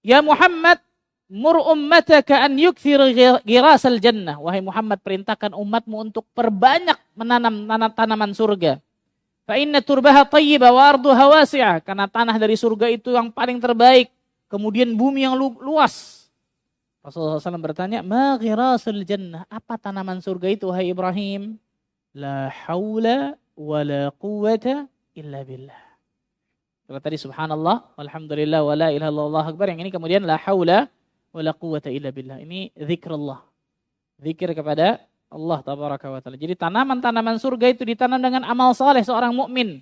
ya Muhammad mur ummataka an yukthir ghirasal jannah. Wahai Muhammad, perintahkan umatmu untuk perbanyak menanam tanaman surga. Fa inna turbaha thayyibah wa arduha wasi'ah. Karena tanah dari surga itu yang paling terbaik. Kemudian bumi yang luas. Rasulullah SAW bertanya, ma ghirasul jannah? Apa tanaman surga itu, wahai Ibrahim? La hawla wa la quwwata illa billah. Kalau tadi subhanallah, walhamdulillah, wa la ilaha illallah akbar. Yang ini kemudian la hawla wa la quwwata illa billah. Ini zikrullah. Zikir kepada Allah tabaraka wa ta'ala. Jadi tanaman-tanaman surga itu ditanam dengan amal saleh seorang mukmin.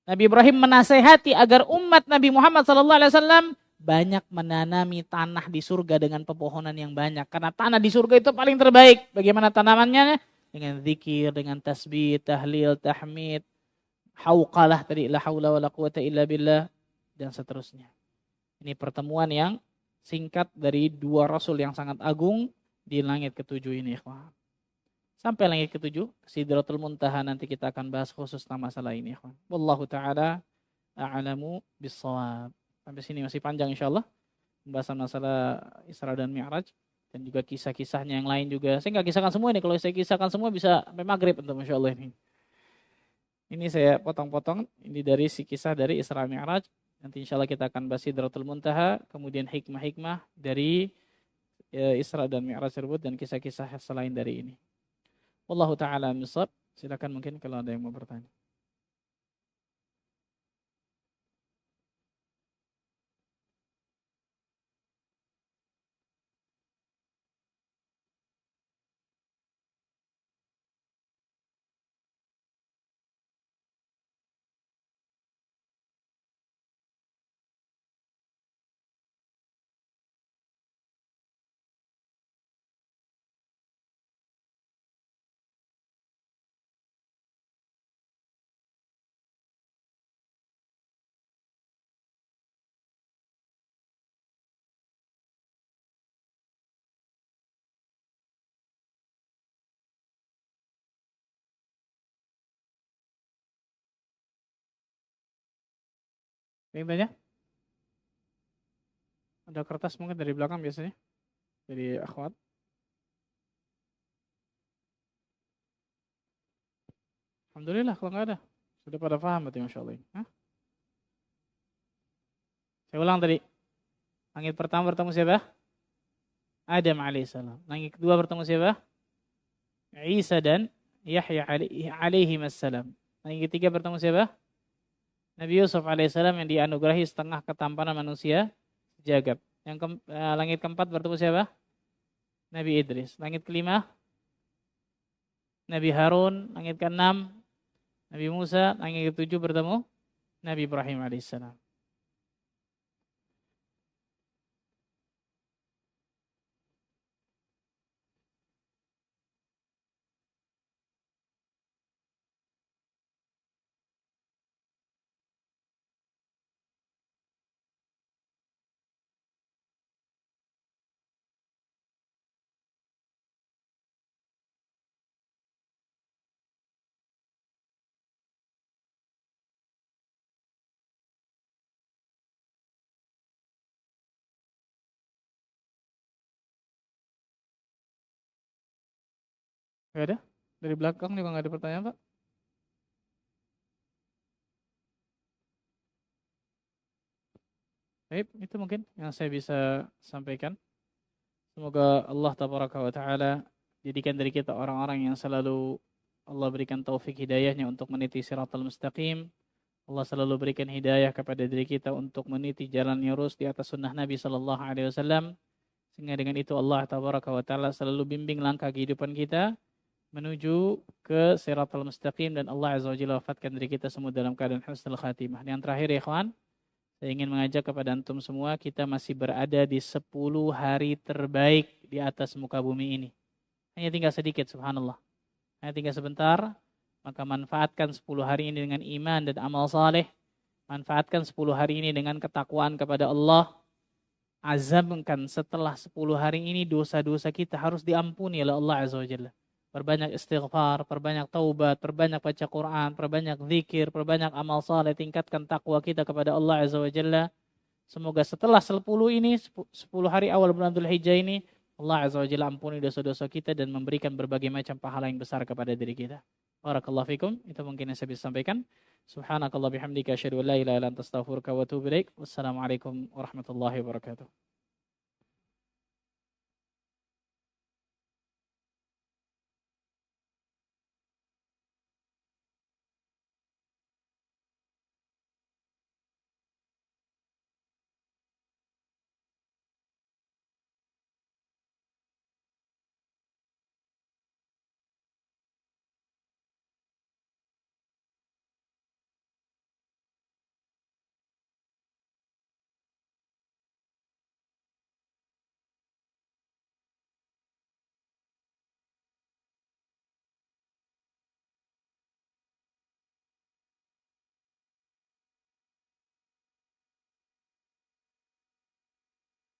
Nabi Ibrahim menasehati agar umat Nabi Muhammad SAW banyak menanami tanah di surga dengan pepohonan yang banyak. Karena tanah di surga itu paling terbaik. Bagaimana tanamannya? Dengan zikir, dengan tasbih, tahlil, tahmid, hauqalah tadi, la haula wa la quwata illa billah, dan seterusnya. Ini pertemuan yang singkat dari dua rasul yang sangat agung di langit ketujuh ini. Sampai langit ketujuh, Sidratul Muntaha, nanti kita akan bahas khusus tentang masalah ini. Wallahu ta'ala a'lamu bis-shawab. Sampai sini masih panjang insyaAllah. Pembahasan masalah Isra dan Mi'raj. Dan juga kisah-kisahnya yang lain juga. Saya nggak kisahkan semua ini. Kalau saya kisahkan semua bisa sampai maghrib untuk insyaAllah ini. Ini saya potong-potong. Ini dari si kisah dari Isra Mi'raj. Nanti insyaAllah kita akan bahas Sidratul Muntaha. Kemudian hikmah-hikmah dari Isra dan Mi'raj tersebut. Dan kisah-kisah selain dari ini. Wallahu ta'ala misab. Silakan mungkin kalau ada yang mau bertanya. Yang tanya? Ada kertas mungkin dari belakang biasanya. Dari akhwat. Alhamdulillah kalau nggak ada. Sudah pada paham berarti Masya Allah. Hah? Saya ulang tadi. Langit pertama bertemu siapa? Adam alaihissalam. Langit kedua bertemu siapa? Isa dan Yahya alaihi wassalam. Langit ketiga bertemu siapa? Nabi Yusuf alaihissalam yang dianugerahi setengah ketampanan manusia jagab. Langit keempat bertemu siapa? Nabi Idris. Langit kelima Nabi Harun. Langit keenam Nabi Musa. Langit ketujuh bertemu Nabi Ibrahim alaihissalam. Gak ada? Dari belakang juga gak ada pertanyaan, Pak? Baik, itu mungkin yang saya bisa sampaikan. Semoga Allah tabaraka wa ta'ala jadikan dari kita orang-orang yang selalu Allah berikan taufik hidayahnya untuk meniti siratal mustaqim. Allah selalu berikan hidayah kepada diri kita untuk meniti jalan yang lurus di atas sunnah Nabi sallallahu alaihi wasallam. Sehingga dengan itu Allah tabaraka wa ta'ala selalu bimbing langkah kehidupan kita menuju ke siratal mustaqim, dan Allah azza wa jalla wafatkan diri kita semua dalam keadaan husnul khatimah. Yang terakhir ya ikhwan, saya ingin mengajak kepada antum semua, kita masih berada di 10 hari terbaik di atas muka bumi ini. Hanya tinggal sedikit, subhanallah. Hanya tinggal sebentar, maka manfaatkan 10 hari ini dengan iman dan amal saleh. Manfaatkan 10 hari ini dengan ketakwaan kepada Allah. Azamkan setelah 10 hari ini dosa-dosa kita harus diampuni oleh Allah azza wa jalla. Perbanyak istighfar, perbanyak taubat, perbanyak baca Quran, perbanyak zikir, perbanyak amal saleh, tingkatkan takwa kita kepada Allah azza wa jalla. Semoga setelah 10 ini, 10 hari awal bulan Dzulhijjah ini, Allah azza wa jalla ampuni dosa-dosa kita dan memberikan berbagai macam pahala yang besar kepada diri kita. Barakallahu fikum. Itu mungkin yang saya bisa sampaikan. Subhanakallah bihamdika asyhadu an la ilaha illa anta astaghfiruka wa atubu ilaik. Wassalamualaikum warahmatullahi wabarakatuh.